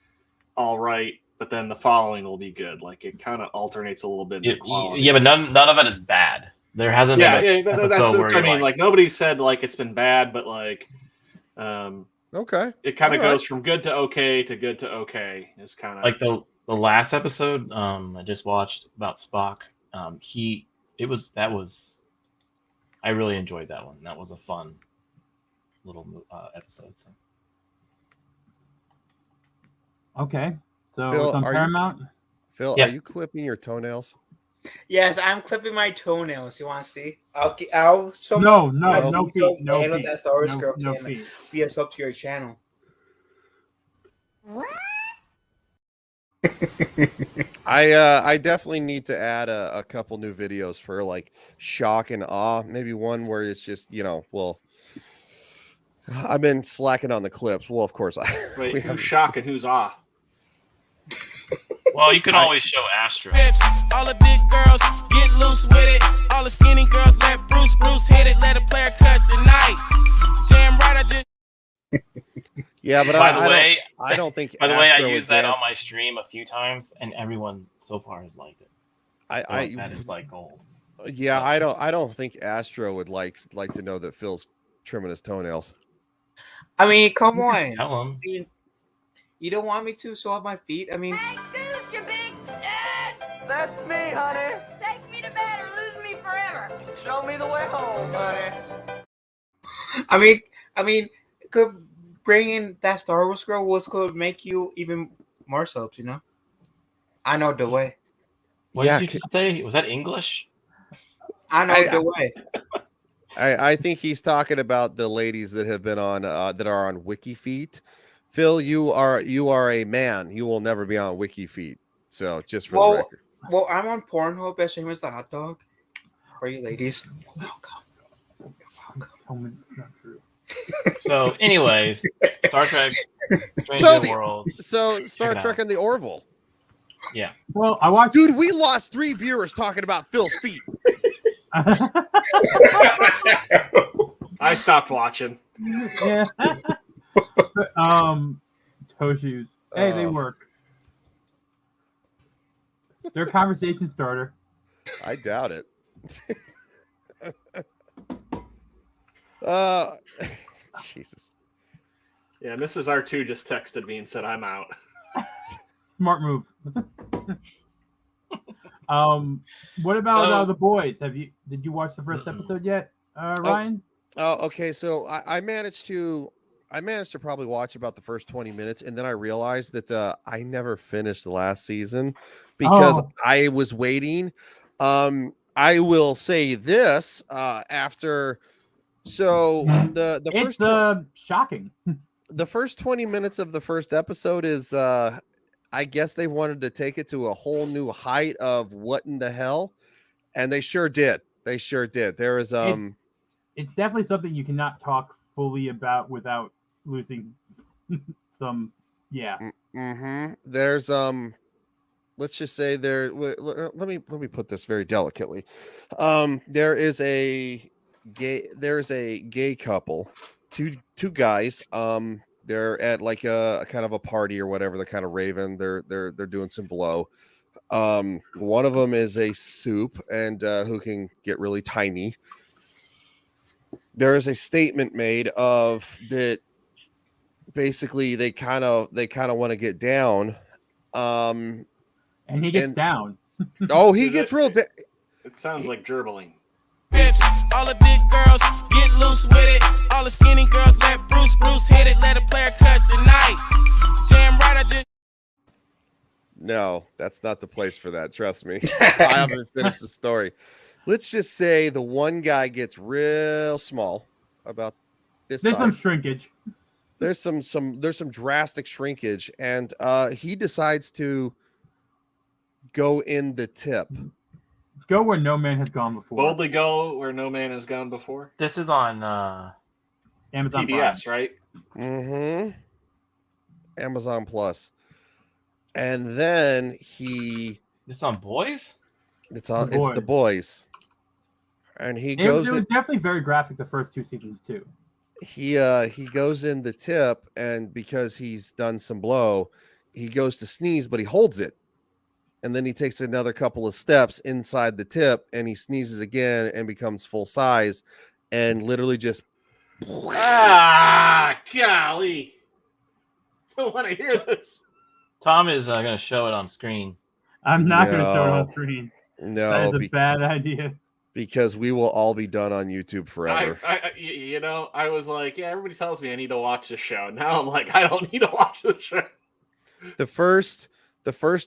D: all right, but then the following will be good. Like it kind of alternates a little bit in quality.
F: Yeah, but none of it is bad. There hasn't been
D: that's what I mean. Like nobody said like it's been bad, but like
E: okay,
D: it kind of goes from good to okay to good to okay. Is kind of
F: like the last episode I just watched about Spock. I really enjoyed that one. That was a fun little episode. So.
G: Okay, so
E: Phil,
G: it's on Paramount.
E: Phil, are you clipping your toenails?
H: Yes, I'm clipping my toenails. You want to see? I'll no feet.
G: No
H: that Star Wars girl
G: no
H: can
G: feet.
H: be a sub to your channel.
E: I definitely need to add a couple new videos for like shock and awe. Maybe one where it's just I've been slacking on the clips. Well, of course
D: Wait, who's shock and who's awe?
F: Well, you can always show Astro.
K: All the big girls get loose with it. All the skinny girls let Bruce hit it. Let a player cut tonight. Damn right I just.
E: Yeah, but I don't think.
F: By the way, I used that on my stream a few times, and everyone so far has liked it. That is like gold.
E: Yeah, I don't think Astro would like to know that Phil's trimming his toenails.
H: I mean, come on.
F: Tell him.
H: You don't want me to show off my feet? I mean,
C: Hey, Goose, you big stud!
J: That's me, honey.
C: Take me to bed or lose me forever.
J: Show me the way home, honey.
H: I mean, could bring in that Star Wars girl could make you even more soaps, you know? I know the way.
F: What did you just say? Was that English?
H: I know the way.
E: I think he's talking about the ladies that have been on that are on WikiFeet. Phil, you are a man. You will never be on WikiFeet. So just for the record.
H: Well, I'm on Pornhub as Seamus the Hot Dog. For you ladies.
G: Not true.
F: So, anyways, Star Trek, Strange New World.
E: So Star Trek and the Orville.
F: Yeah.
G: Well, I watched.
E: Dude, we lost 3 viewers talking about Phil's feet.
D: I stopped watching.
G: Yeah. Toe shoes. Hey, they work. They're a conversation starter.
E: I doubt it. Jesus.
D: Yeah, and Mrs. R2 just texted me and said I'm out.
G: Smart move. What about the boys? Did you watch the first episode yet, Ryan?
E: Okay. So I managed to probably watch about the first 20 minutes, and then I realized that I never finished the last season because I was waiting. I will say this after. So the
G: it's
E: first
G: shocking.
E: The first 20 minutes of the first episode is I guess they wanted to take it to a whole new height of what in the hell, and they sure did. There is
G: it's definitely something you cannot talk fully about without losing some. Yeah.
E: Mm-hmm. There's let's just say there. Let me put this very delicately. There's a gay couple, two guys. They're at like a kind of a party or whatever. They're kind of raving. They're doing some blow. One of them is a soup and who can get really tiny. There is a statement made of that. Basically, they kind of want to get down.
G: And he gets down.
E: Oh, he gets real.
D: It sounds like gerbling.
K: Pips, all the big girls get loose with it. All the skinny girls let Bruce hit it. Let a player cut tonight. Damn right I just.
E: No, that's not the place for that. Trust me. I haven't finished the story. Let's just say the one guy gets real small, about this
G: There's
E: size.
G: some shrinkage.
E: There's some drastic shrinkage, and he decides to go in the tip.
G: Go where no man has gone before.
D: Boldly go where no man has gone before.
F: This is on
G: Amazon
D: PBS,
G: Prime.
D: right?
E: Mm-hmm. Amazon Plus. And then
F: It's on Boys?
E: It's the boys. And he
G: It
E: goes
G: was definitely very graphic the first 2 seasons too.
E: He goes in the tip, and because he's done some blow, he goes to sneeze, but he holds it. And then he takes another couple of steps inside the tip, and he sneezes again and becomes full size, and literally just
D: golly. Don't want to hear this.
F: Tom is going to show it on screen.
G: I'm not going to show it on screen.
E: No,
G: that is a bad idea.
E: Because we will all be done on YouTube forever.
D: I was like, yeah, everybody tells me I need to watch the show. Now I'm like, I don't need to watch the show.
E: The first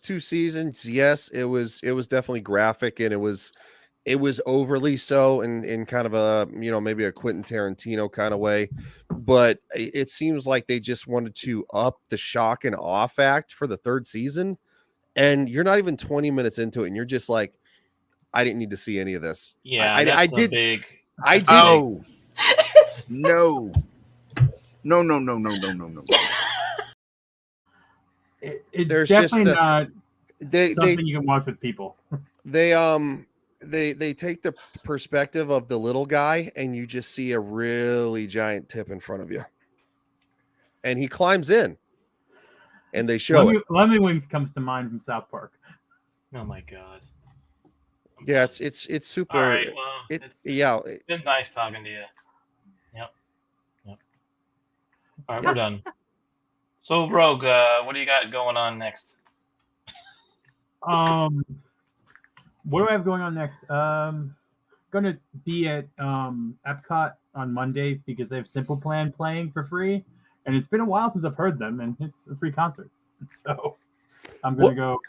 E: 2 seasons, yes, it was definitely graphic, and it was overly so in kind of a, maybe a Quentin Tarantino kind of way, but it seems like they just wanted to up the shock and awe fact for the 3rd season, and you're not even 20 minutes into it, and you're just like, I didn't need to see any of this.
F: Yeah,
E: I did.
F: Big...
E: I did.
L: Oh no.
G: It's definitely not something you can watch with people.
E: They take the perspective of the little guy, and you just see a really giant tip in front of you, and he climbs in, and they show it.
G: Lemmy Wings comes to mind from South Park.
F: Oh my god.
E: Yeah, it's super.
F: All right, well,
E: it's
F: been nice talking to you. Yep. All right, we're done. So, Rogue, what do you got going on next?
G: What do I have going on next? Going to be at Epcot on Monday because they have Simple Plan playing for free, and it's been a while since I've heard them, and it's a free concert, so I'm going to go.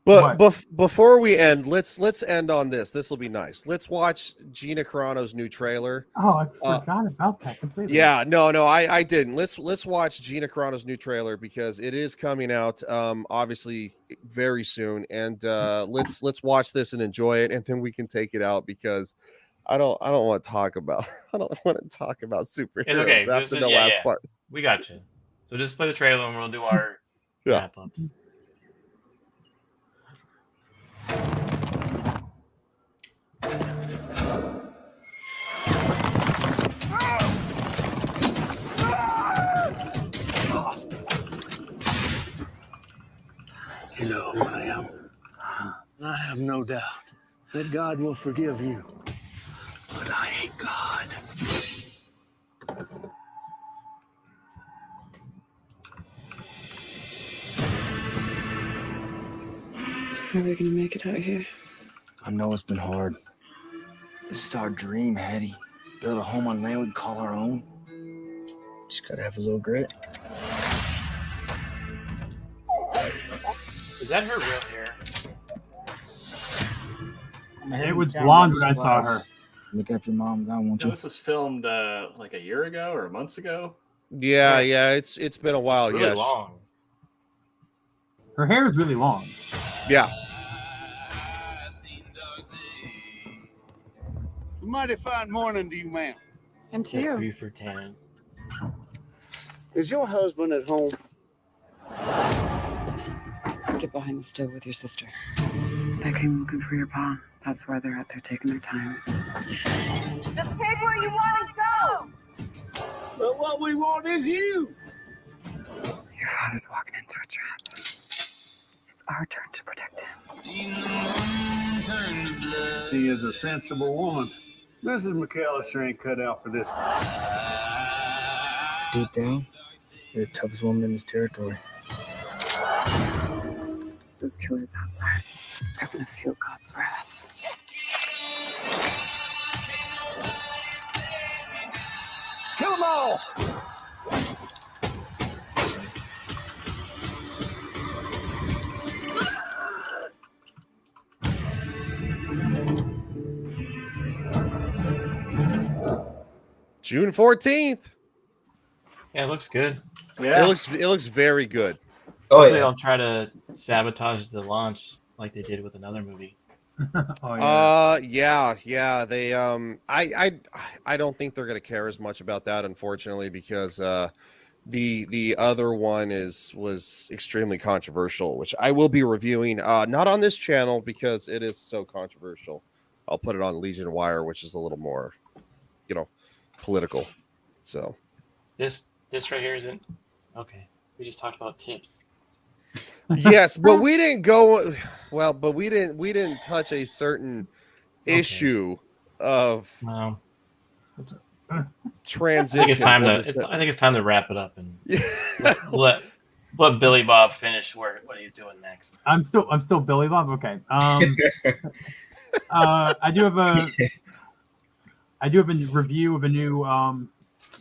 E: But before we end, let's end on this. This will be nice. Let's watch Gina Carano's new trailer.
G: Oh, I forgot about that completely.
E: Yeah, no, I didn't. Let's watch Gina Carano's new trailer because it is coming out obviously very soon, and let's watch this and enjoy it, and then we can take it out because I don't want to talk about superheroes after the last part.
F: We got you. So just play the trailer and we'll do our wrap ups.
M: You know who I am. I have no doubt that God will forgive you. But I hate God.
N: Are we gonna make it out here?
L: I know it's been hard. This is our dream, Hattie. Build a home on land we can call our own. Just gotta have a little grit.
F: Is that her real hair?
G: It was blonde when I saw her.
L: Look after your mom, God, won't you?
D: This was filmed like a year ago or months ago.
E: Yeah, it's been a while.
F: Really
E: Yes,
F: long.
G: Her hair is really long.
E: Yeah.
M: Mighty fine morning to you, ma'am.
N: And to you.
F: For 10.
M: Is your husband at home?
N: Get behind the stove with your sister. They came looking for your pa. That's why they're out there taking their time.
J: Just take where you want to go.
M: But what we want is you.
N: Your father's walking into a trap. It's our turn to protect him.
M: She is a sensible woman. Mrs. McAllister ain't cut out for this.
L: Deep down, you're the toughest woman in this territory.
N: Those killers outside are gonna feel God's wrath.
M: Kill them all!
E: June 14th.
F: Yeah, it looks good.
D: Yeah,
E: It looks very good.
F: Hopefully they'll try to sabotage the launch like they did with another movie.
E: Yeah. They I don't think they're gonna care as much about that, unfortunately, because the other one was extremely controversial, which I will be reviewing, not on this channel because it is so controversial. I'll put it on Legion Wire, which is a little more, political. So
F: This right here isn't okay. We just talked about tips.
E: yes, but we didn't go well, but we didn't touch a certain issue of transition.
F: I think it's time to wrap it up and let Billy Bob finish what he's doing next.
G: I'm still Billy Bob. Okay. I do have a review of a new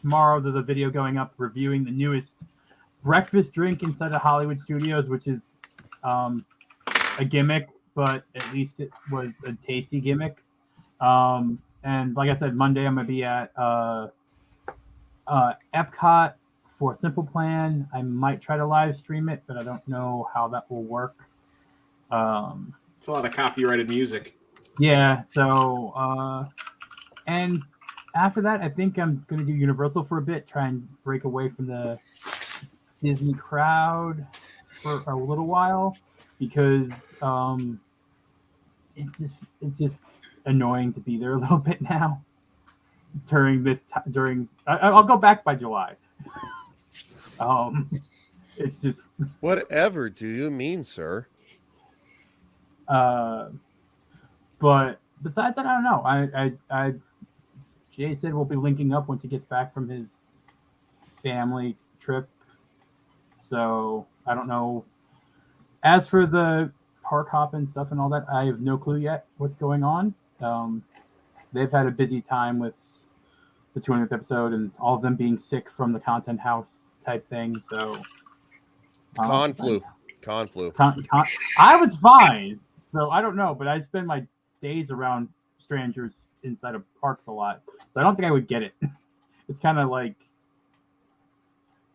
G: tomorrow. There's a video going up reviewing the newest breakfast drink inside of Hollywood Studios, which is a gimmick, but at least it was a tasty gimmick. And like I said, Monday I'm gonna be at Epcot for Simple Plan. I might try to live stream it, but I don't know how that will work.
D: It's a lot of copyrighted music.
G: Yeah, so and after that, I think I'm going to do Universal for a bit, try and break away from the Disney crowd for a little while, because it's just annoying to be there a little bit now. I'll go back by July. It's just
E: whatever do you mean, sir?
G: But besides that, I don't know. I Jay said we'll be linking up once he gets back from his family trip. So I don't know. As for the park hop and stuff and all that, I have no clue yet what's going on. They've had a busy time with the 200th episode and all of them being sick from the content house type thing. So
E: Con flu.
G: I was fine. So I don't know, but I spend my days around strangers inside of parks a lot. So I don't think I would get it. It's kind of like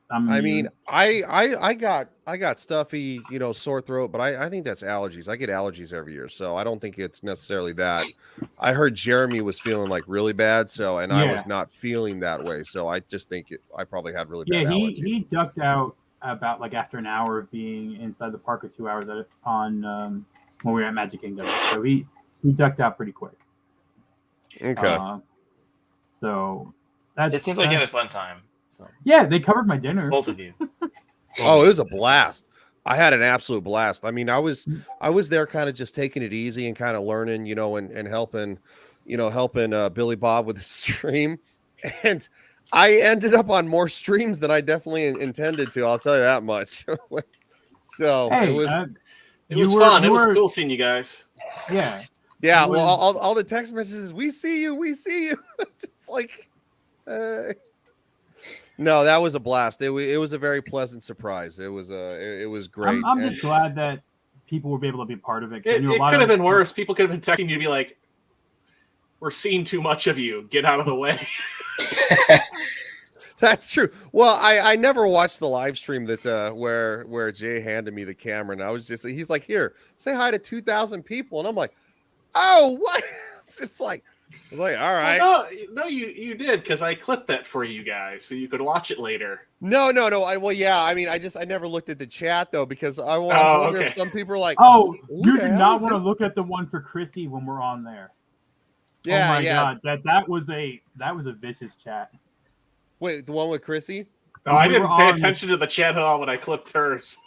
E: I mean, I got stuffy, sore throat, but I think that's allergies. I get allergies every year, so I don't think it's necessarily that. I heard Jeremy was feeling like really bad, I was not feeling that way, so I just think I probably had really bad allergies.
G: He ducked out about like after an hour of being inside the park, or 2 hours on when we were at Magic Kingdom. So he ducked out pretty quick.
E: Okay.
G: So
F: it seems like you had a fun time. So.
G: Yeah, they covered my dinner.
F: Both of you.
E: Oh, it was a blast. I had an absolute blast. I mean, I was there kind of just taking it easy and kind of learning, and helping, Billy Bob with his stream. And I ended up on more streams than I definitely intended to. I'll tell you that much. So
D: it was fun. It was cool seeing you guys.
G: Yeah.
E: Yeah. Well, all the text messages, we see you. Just like, no, that was a blast. It was a very pleasant surprise. It was great.
G: I'm just glad that people were able to be part of it.
D: It could have been worse. People could have been texting you to be like, "We're seeing too much of you. Get out of the way."
E: That's true. Well, I never watched the live stream that where Jay handed me the camera, and I was he's like, "Here, say hi to 2,000 people," and I'm like, "Oh, what?" It's just like. I was like, all right.
D: Well, no, you did, because I clipped that for you guys so you could watch it later.
E: No. I mean, I never looked at the chat though, because I was wondering if some people are like,
G: "Oh, you do not want to look at the one for Chrissy when we're on there."
E: Yeah,
G: oh my God, that was a vicious chat.
E: Wait, the one with Chrissy?
D: No, I didn't pay attention to the chat at all when I clipped hers.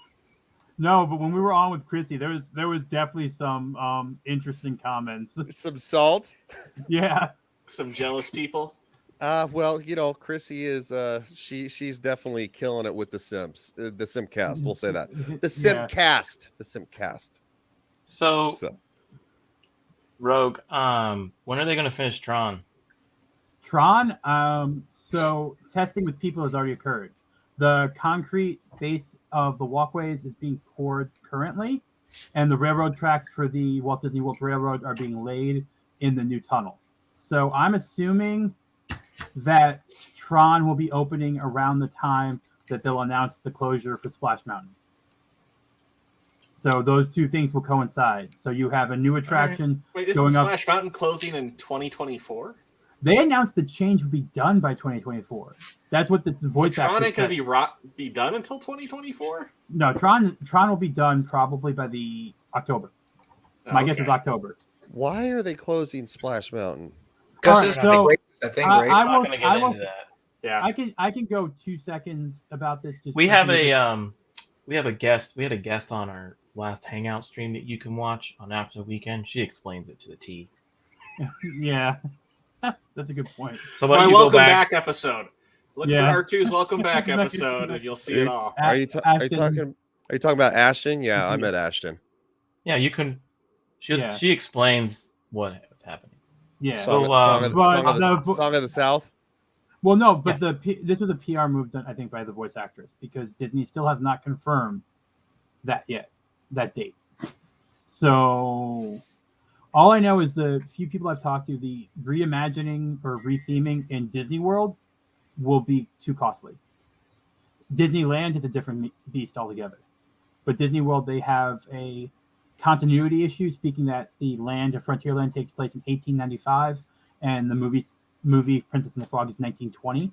G: No, but when we were on with Chrissy, there was definitely some interesting comments.
E: Some salt?
G: Yeah.
D: Some jealous people?
E: Well, Chrissy is she's definitely killing it with the Sims. The Simcast, we'll say that. The Simcast. The Simcast.
F: So Rogue, when are they gonna finish Tron?
G: So testing with people has already occurred. The concrete base of the walkways is being poured currently, and the railroad tracks for the Walt Disney World Railroad are being laid in the new tunnel. So I'm assuming that Tron will be opening around the time that they'll announce the closure for Splash Mountain. So those two things will coincide. So you have a new attraction
D: isn't Splash Mountain closing in 2024?
G: They announced the change would be done by 2024. That's what this voice actor said.
D: Tron ain't going to be done until 2024?
G: No, Tron will be done probably by the October. My guess is October.
E: Why are they closing Splash Mountain?
H: Because I
G: can go 2 seconds about this.
F: We have a guest. We had a guest on our last Hangout stream that you can watch on After the Weekend. She explains it to the T.
G: Yeah. That's a good point.
D: So my welcome back episode. Look for R2's welcome back episode, and you'll see it all.
E: Are you talking about Ashton? Yeah, I met Ashton.
F: Yeah, you can. She explains what's happening.
G: Yeah.
E: Song of the South.
G: Well, no, but this was a PR move done, I think, by the voice actress, because Disney still has not confirmed that date. So. All I know is the few people I've talked to, the reimagining or retheming in Disney World will be too costly. Disneyland is a different beast altogether. But Disney World, they have a continuity issue, speaking that the land of Frontierland takes place in 1895 and the movie Princess and the Frog is 1920.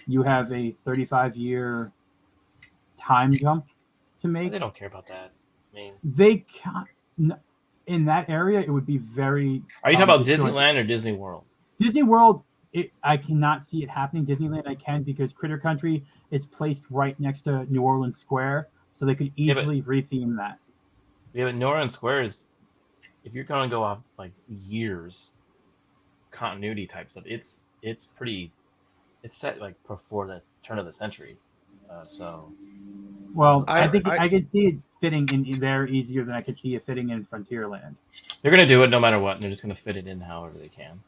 G: You have a 35-year time jump to make.
F: They don't care about that. I mean,
G: they can't. In that area, it would be very.
F: Are you talking about Disneyland or Disney World?
G: Disney World, I cannot see it happening. Disneyland, I can, because Critter Country is placed right next to New Orleans Square, so they could easily retheme that.
F: Yeah, but New Orleans Square is, if you're going to go off like years, continuity type stuff, it's set like before the turn of the century, so
G: Well, I think I can see it fitting in there easier than I could see it fitting in Frontierland.
F: They're gonna do it no matter what, and they're just gonna fit it in however they can.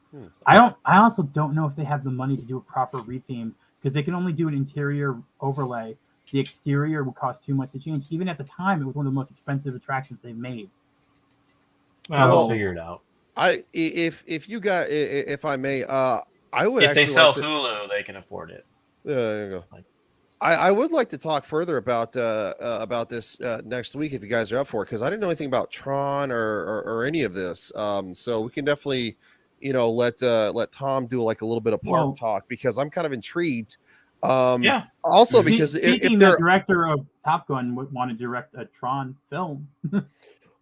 G: I also don't know if they have the money to do a proper retheme because they can only do an interior overlay. The exterior would cost too much to change. Even at the time, it was one of the most expensive attractions they've made.
F: I'll figure it out.
E: If I may, I would.
F: If
E: actually
F: they sell
E: like to,
F: Hulu, they can afford it.
E: there you go. I would like to talk further about this next week if you guys are up for it, because I didn't know anything about Tron or any of this. So we can definitely, let Tom do like a little bit of park talk, because I'm kind of intrigued.
F: Yeah.
E: Also, because
G: speaking, the director of Top Gun would want to direct a Tron film.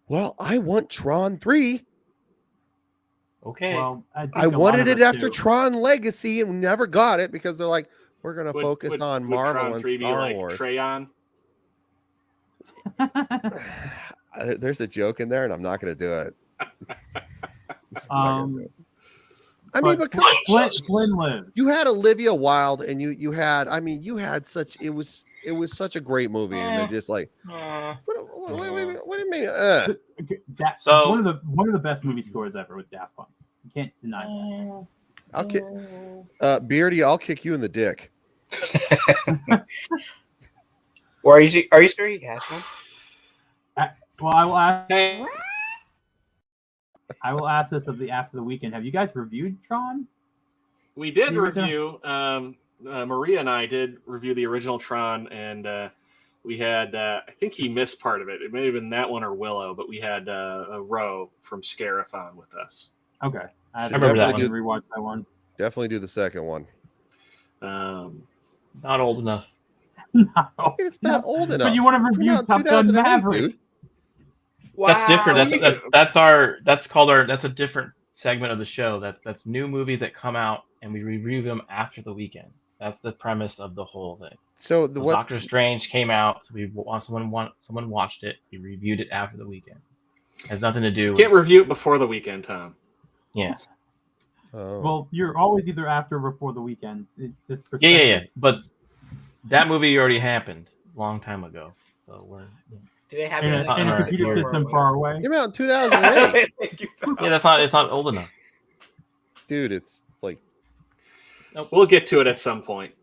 E: Well, I want Tron 3.
F: Okay.
G: Well,
E: I wanted it after Tron Legacy and never got it because they're like, we're going to focus on Marvel
D: Tron
E: and
D: 3 be
E: Star
D: like
E: Wars.
D: Trayon?
E: There's a joke in there, and I'm not going to do it. I mean, but
G: Flynn lives.
E: You had Olivia Wilde, and you had such it was such a great movie, and they're just like, what do you mean?
G: So one of the best movie scores ever with Daft Punk. You can't deny that.
E: Beardy, I'll kick you in the dick.
H: Or are you sure he has one?
G: Well, I will ask this after the weekend. Have you guys reviewed Tron?
D: We did review. Maria and I did review the original Tron, and we had. I think he missed part of it. It may have been that one or Willow, but we had a Row from Scarathon with us.
G: Okay, I
F: remember that one.
G: Rewatch that one.
E: Definitely do the second one.
F: Not old enough.
E: It's not old enough.
G: But you want to review Top Gun Maverick?
E: Dude.
H: Wow.
F: That's different. That's a different segment of the show. That's new movies that come out and we review them after the weekend. That's the premise of the whole thing.
E: So
F: Doctor Strange came out, so someone watched it, we reviewed it after the weekend. It has nothing to do with...
D: Can't review it before the weekend, Tom.
F: Yeah.
E: Oh.
G: Well, you're always either after or before the weekend. It's
F: Yeah. But that movie already happened a long time ago. So we're...
H: Do they have
G: in a computer system far away?
E: Came out in 2008.
F: Yeah, it's not old enough.
E: Dude, it's like...
D: Nope. We'll get to it at some point.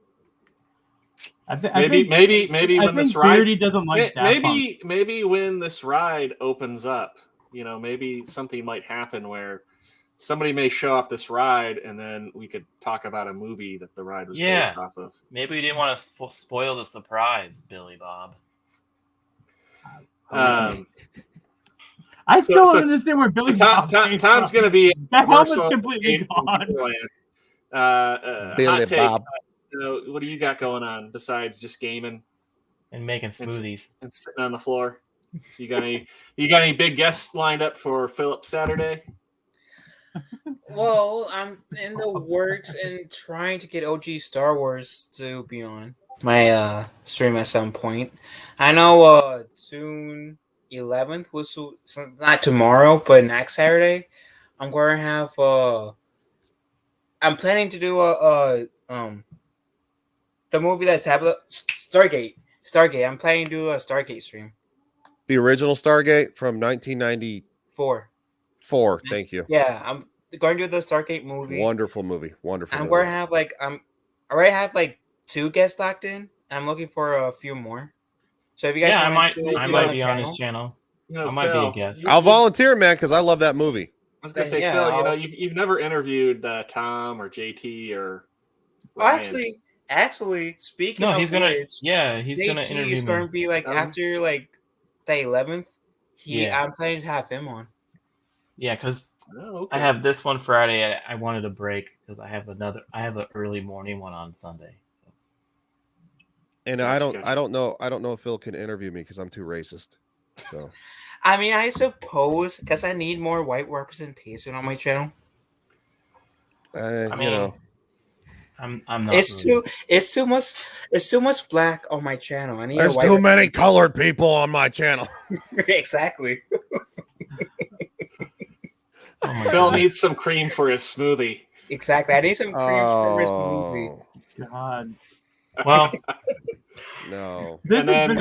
D: Maybe when this ride
G: doesn't like
D: maybe when this ride opens up, maybe something might happen where somebody may show off this ride, and then we could talk about a movie that the ride was based off of.
F: Maybe we didn't want to spoil the surprise, Billy Bob.
G: I still don't understand where Billy Bob
D: Tom's going to be
G: that helmet's completely gone.
E: Billy Bob.
D: What do you got going on besides just gaming
F: and making smoothies
D: and sitting on the floor? You got any big guests lined up for Philip Saturday?
H: Well, I'm in the works and trying to get OG Star Wars to be on my stream at some point. I know soon 11th was not tomorrow, but next Saturday, I'm going to have I'm planning to do the movie that's Stargate. I'm planning to do a Stargate stream.
E: The original Stargate from 1994. Thank you.
H: Yeah, I'm going to do the Stargate movie.
E: Wonderful movie.
H: I'm going to have I already have 2 guests locked in. I'm looking for a few more. So if you guys
F: I might be on his channel. I might be a guest.
E: I'll volunteer, man, because I love that movie.
D: I was gonna say, Phil, you've never interviewed Tom or JT or Ryan.
H: Actually, speaking of
F: he's gonna
H: JT
F: interview
H: is
F: me.
H: going to be after the 11th. I'm planning to have him on.
F: Yeah, because I have this one Friday. I wanted a break because I have an early morning one on Sunday. So.
E: And I don't know if Phil can interview me because I'm too racist. So.
H: I mean, I suppose because I need more white representation on my channel.
F: I'm not.
H: It's too much black on my channel. I need
E: There's too many colored people on my channel.
H: Exactly.
D: Phil needs some cream for his smoothie.
H: Exactly. I need some cream for his smoothie.
G: God.
F: Well,
E: No.
D: And then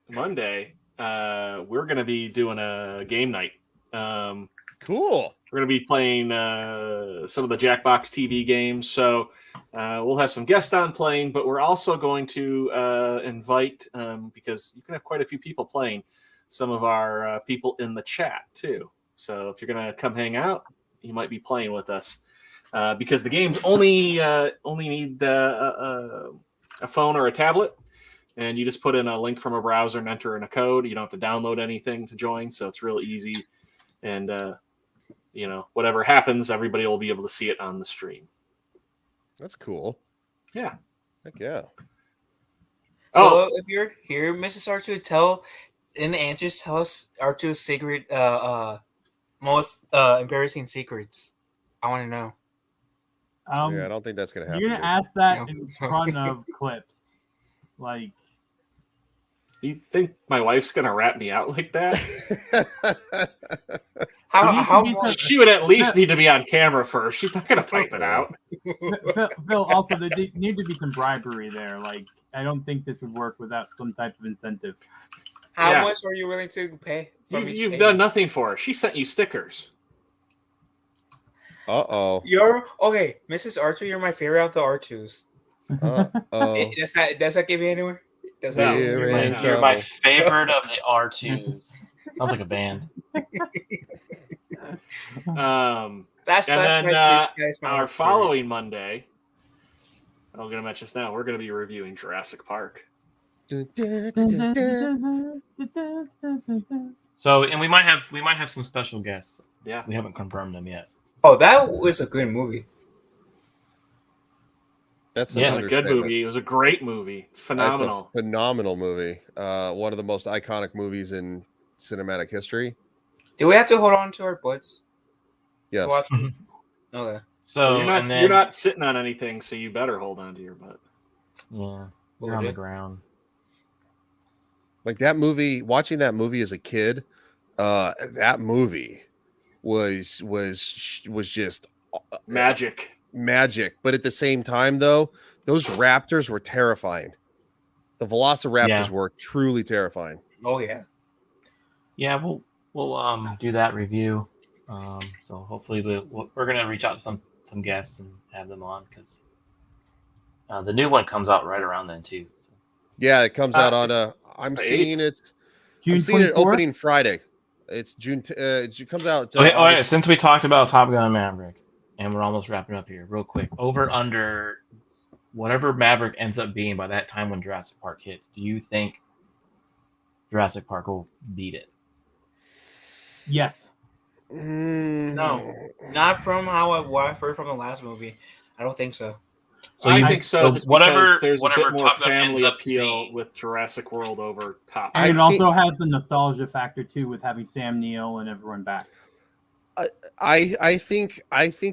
D: Monday, we're going to be doing a game night.
E: Cool.
D: We're going to be playing some of the Jackbox TV games. So we'll have some guests on playing, but we're also going to invite, because you can have quite a few people playing, some of our people in the chat too. So if you're going to come hang out, you might be playing with us. Because the games only need a phone or a tablet, and you just put in a link from a browser and enter in a code. You don't have to download anything to join, so it's real easy. And whatever happens, everybody will be able to see it on the stream.
E: That's cool.
D: Yeah.
E: Heck yeah.
H: So if you're here, Mrs. R2, tell us R2's secret, most embarrassing secrets. I want to know.
E: Yeah, I don't think that's gonna happen.
G: You're gonna ask that in front of clips, like.
D: You think my wife's gonna rat me out like that? She would at least need to be on camera first. She's not gonna type it out.
G: Phil, also there need to be some bribery there. Like, I don't think this would work without some type of incentive.
H: How much are you willing to pay?
D: You've done nothing for her. She sent you stickers.
H: You're okay, Mrs. R2. You're my favorite of the R2s. Does that give you anywhere?
F: You're my favorite of the R2s. Sounds like a band.
H: That's
D: our following Monday. I'm gonna mention this now. We're gonna be reviewing Jurassic Park.
F: So, and we might have some special guests.
D: Yeah,
F: we haven't confirmed them yet.
H: Oh, that was a good movie.
E: That's
D: a good movie. It was a great movie. It's phenomenal.
E: It's a phenomenal movie. One of the most iconic movies in cinematic history.
H: Do we have to hold on to our butts?
E: Yes.
H: Watch it? Okay.
F: So
D: you're not sitting on anything, so you better hold on to your butt.
F: Yeah, you're on the ground.
E: Like that movie, watching that movie as a kid, that movie was just
D: magic.
E: But at the same time, though, those raptors were terrifying. The velociraptors were truly terrifying.
H: Oh yeah.
F: Yeah, we'll do that review. So hopefully we're gonna reach out to some guests and have them on, because the new one comes out right around then too. So.
E: Yeah, it comes out on I'm seeing it opening Friday. It's June. It comes out.
F: Since we talked about Top Gun Maverick, and we're almost wrapping up here, real quick. Over under whatever Maverick ends up being by that time when Jurassic Park hits. Do you think Jurassic Park will beat it?
G: Yes.
H: No, not from what I've heard from the last movie. I don't think so.
D: So I think so. Just because there's a bit more
F: Top Gun
D: family appeal with Jurassic World over Top.
G: And it also has the nostalgia factor too, with having Sam Neill and everyone back.
E: I think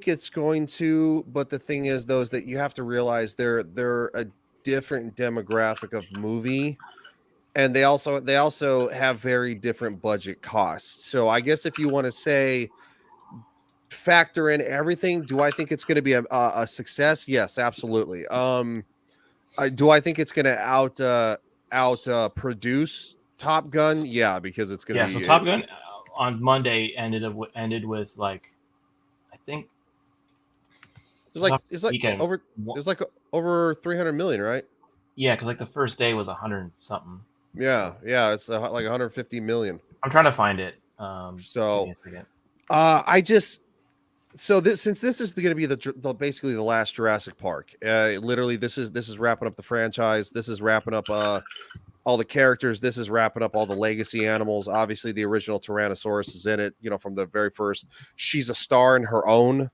E: it's going to, but the thing is, though, is that you have to realize they're a different demographic of movie, and they also have very different budget costs. So I guess if you want to say factor in everything, do I think it's going to be a success? Yes, absolutely. Do I think it's going to out produce Top Gun? Yeah, because it's going to be.
F: So Top Gun on Monday ended with like, I think
E: it's like over 300 million, right?
F: Yeah, because like the first day was 100 something.
E: Yeah, it's like 150 million.
F: I'm trying to find it.
E: Since this is going to be basically the last Jurassic Park, literally this is wrapping up the franchise. This is wrapping up all the characters. This is wrapping up all the legacy animals. Obviously, the original Tyrannosaurus is in it. From the very first. She's a star in her own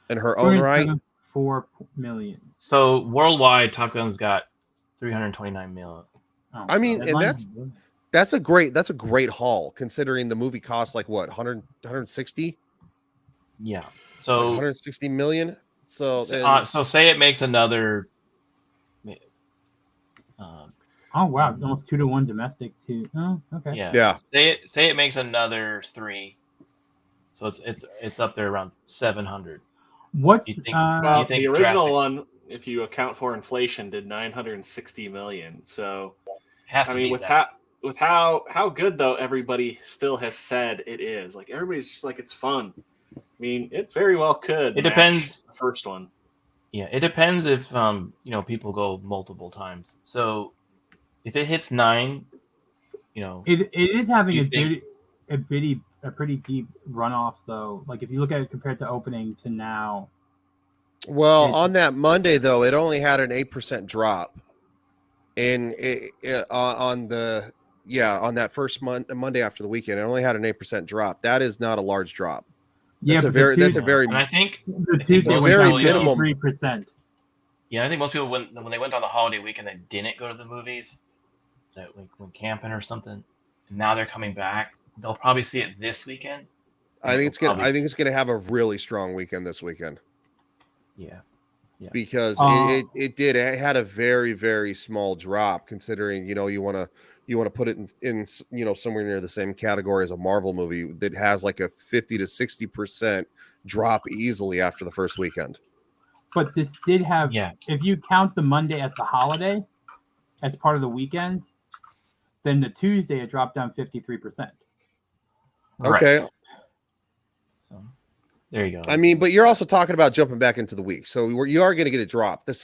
E: right.
G: 4 million.
F: So worldwide, Top Gun's got 329 million.
E: Oh, I mean, and that's a great haul considering the movie cost like what 160.
F: Yeah. So
E: 160 million. So
F: say it makes another.
G: Oh wow, almost 2-to-1 domestic too. Oh, okay.
F: Yeah. Say it makes another 3. So it's up there around 700.
G: What's
D: the original one if you account for inflation, did 960 million. So,
F: I mean,
D: with how good though everybody still has said it is. Like everybody's just like it's fun. I mean, it very well could.
F: It depends.
D: The first one.
F: Yeah, it depends if people go multiple times. So if it hits 9,
G: it is having a pretty deep runoff though. Like if you look at it compared to opening to now.
E: Well, on that Monday though, it only had an 8% drop, and on that first Monday after the weekend, it only had an 8% drop. That is not a large drop.
G: Yeah,
E: that's a very.
F: And I think
G: the Tuesday was
E: very
G: down
E: minimum
G: 3%.
F: Yeah, I think most people when they went on the holiday weekend, they didn't go to the movies. That went camping or something. And now they're coming back. They'll probably see it this weekend.
E: I think it's gonna have a really strong weekend this weekend.
F: Yeah.
E: Because it had a very, very small drop considering you want to put it in somewhere near the same category as a Marvel movie that has like a 50 to 60% drop easily after the first weekend.
G: But this did have, if you count the Monday as the holiday, as part of the weekend, then the Tuesday it dropped down 53%.
E: Okay.
F: Right. So, there you go.
E: I mean, but you're also talking about jumping back into the week, so you are going to get a drop. This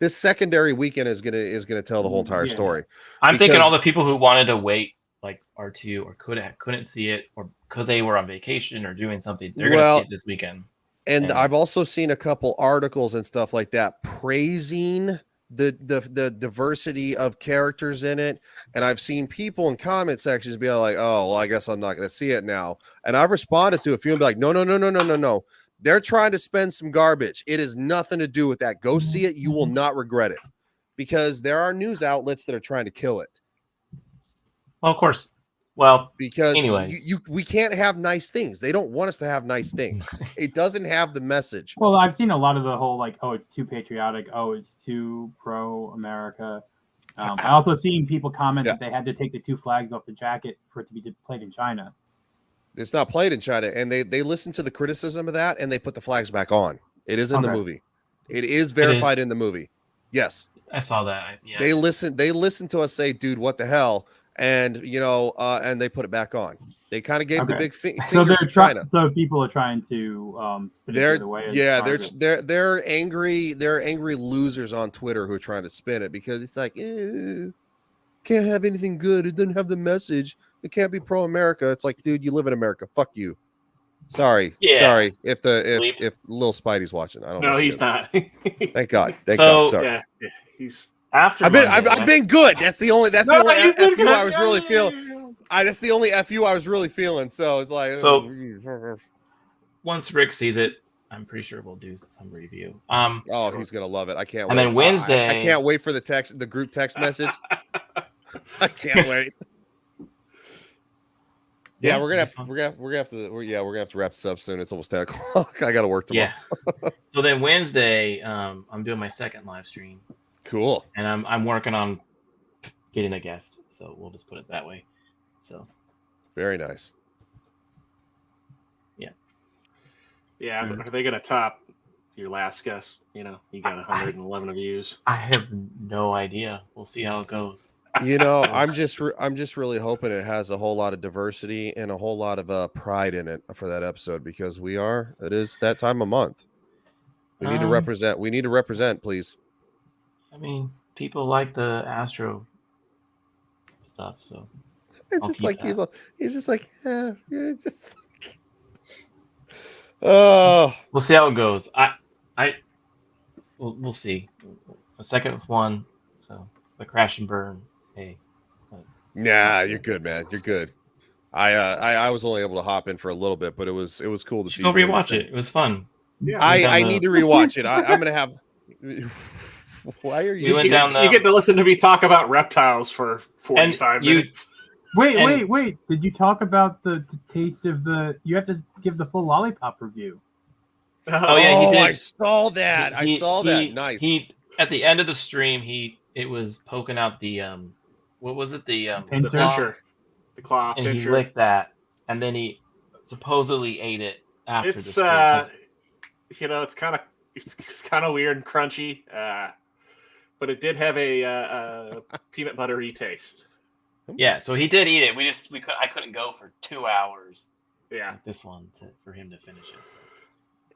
E: secondary weekend is going to tell the whole entire story.
F: I'm thinking all the people who wanted to wait, like R2, or couldn't see it, or because they were on vacation or doing something, they're going to see it this weekend.
E: And I've also seen a couple articles and stuff like that praising the diversity of characters in it, and I've seen people in comment sections be like, "Oh, well, I guess I'm not going to see it now." And I've responded to a few and be like, "No. They're trying to spend some garbage. It has nothing to do with that. Go see it. You will not regret it." Because there are news outlets that are trying to kill it.
F: Well, of course. Well,
E: because
F: anyways,
E: we can't have nice things. They don't want us to have nice things. It doesn't have the message.
G: Well, I've seen a lot of the whole like, oh, it's too patriotic. Oh, it's too pro-America. I also seen people comment that they had to take the 2 flags off the jacket for it to be played in China.
E: It's not played in China, and they listened to the criticism of that, and they put the flags back on. It is in the movie. It is verified in the movie. Yes,
F: I saw that. Yeah.
E: They listened to us say, "Dude, what the hell." And and they put it back on. They kind of gave the big finger to China.
G: So people are trying to spin it the other way.
E: Yeah, they're angry. They're angry losers on Twitter who are trying to spin it because it's like, can't have anything good. It doesn't have the message. It can't be pro-America. It's like, dude, you live in America. Fuck you. Sorry. If Lil Spidey's watching, I don't know.
D: No, he's not.
E: Thank God. Thank God. Sorry.
D: Yeah, he's.
F: After
E: I've been good. That's the only FU I was really feeling. That's the only FU I was really feeling. So it's like
F: once Rick sees it, I'm pretty sure we'll do some review.
E: He's gonna love it. I can't wait.
F: And then Wednesday,
E: I can't wait for the group text message. I can't wait. Yeah, we're gonna have to wrap this up soon. It's almost 10 o'clock. I gotta work tomorrow.
F: Yeah. So then Wednesday, I'm doing my second live stream.
E: Cool.
F: And I'm working on getting a guest, so we'll just put it that way. So
E: very nice.
F: Yeah.
D: Yeah, but are they gonna top your last guest? You got 111 views.
F: I have no idea. We'll see how it goes.
E: I'm just really hoping it has a whole lot of diversity and a whole lot of pride in it for that episode because it is that time of month. We need to represent. We need to represent, please.
F: I mean, people like the Astro stuff, so
E: it's just like he's just like, it's just like, oh.
F: We'll see how it goes. We'll see. A second one, so the crash and burn. Hey.
E: Nah, you're good, man. You're good. I was only able to hop in for a little bit, but it was cool to see.
F: Go rewatch it. It was fun.
E: Yeah, I need to rewatch it. I'm gonna have. Why are you?
D: You get to listen to me talk about reptiles for 45 minutes.
G: Wait! Did you talk about the taste of the? You have to give the full lollipop review.
F: Oh yeah, he did.
E: I saw that. I saw that. Nice.
F: He at the end of the stream, it was poking out the what was it? The
D: pincher. The claw.
F: And
D: pincher.
F: He licked that, and then he supposedly ate it after.
D: It's
F: the
D: it's kind of it's kind of weird and crunchy, but it did have a peanut buttery taste.
F: Yeah, so he did eat it. I couldn't go for 2 hours.
D: Yeah,
F: like this one for him to finish it.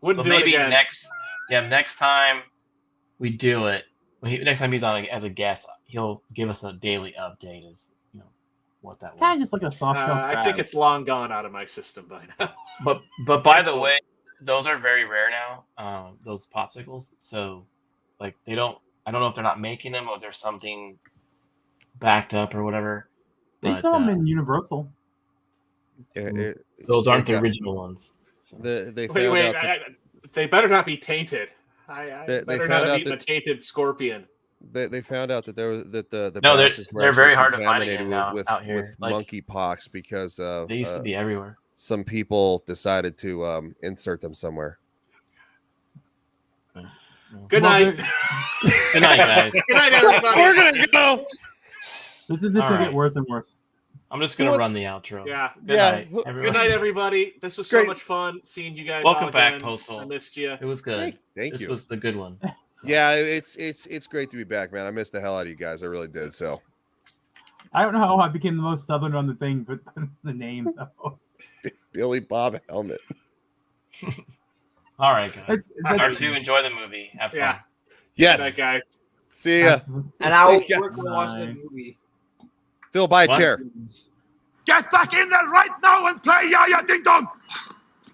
D: Wouldn't
F: so
D: do
F: maybe
D: it again.
F: next time we do it, next time he's on as a guest, he'll give us a daily update as what that was.
G: It's kind of just like a soft shell crab.
D: I think it's long gone out of my system by now.
F: But by the way, those are very rare now. Those popsicles. So like I don't know if they're not making them or there's something backed up or whatever.
G: They sell them in Universal.
F: Those aren't the original ones. So.
D: They better not be tainted. I better not have eaten a tainted scorpion.
E: They found out that there was the
F: they're very hard to find again now out here
E: with monkeypox because
F: they used to be everywhere.
E: Some people decided to insert them somewhere.
D: Good night.
F: Good night, guys.
D: Good night, everybody.
E: We're gonna go.
G: This is just gonna get worse and worse.
F: I'm just gonna run the outro.
D: Yeah.
F: Good night, everyone.
D: Good night, everybody. This was so much fun seeing you guys.
F: Welcome
D: all
F: back,
D: again.
F: Postal.
D: I missed you.
F: It was good.
E: Thank you.
F: This was the good one.
E: Yeah, it's great to be back, man. I missed the hell out of you guys. I really did. So
G: I don't know how I became the most southern on the thing, but the name.
E: Billy Bob Helmet.
F: All right, guys. R2, enjoy the movie. Have fun.
D: Yeah.
E: Yes.
D: Good night, guys.
E: See ya.
H: And I'll
E: See ya.
H: work on watching the movie.
E: Phil, buy a chair.
B: Get back in there right now and play Yaya Ding Dong!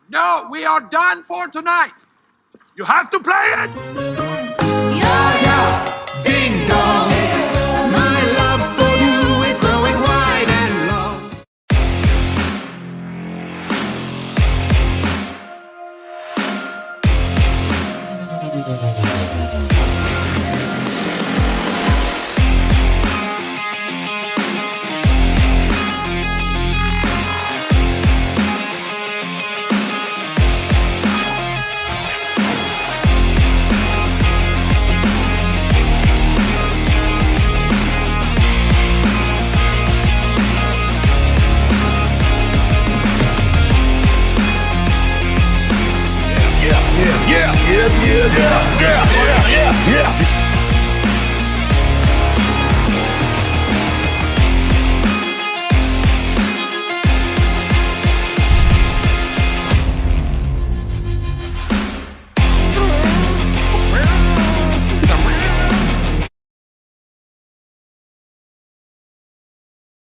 B: No, we are done for tonight. You have to play it! Yaya Ding Dong! My love for you is growing wide and long.
M: Yeah.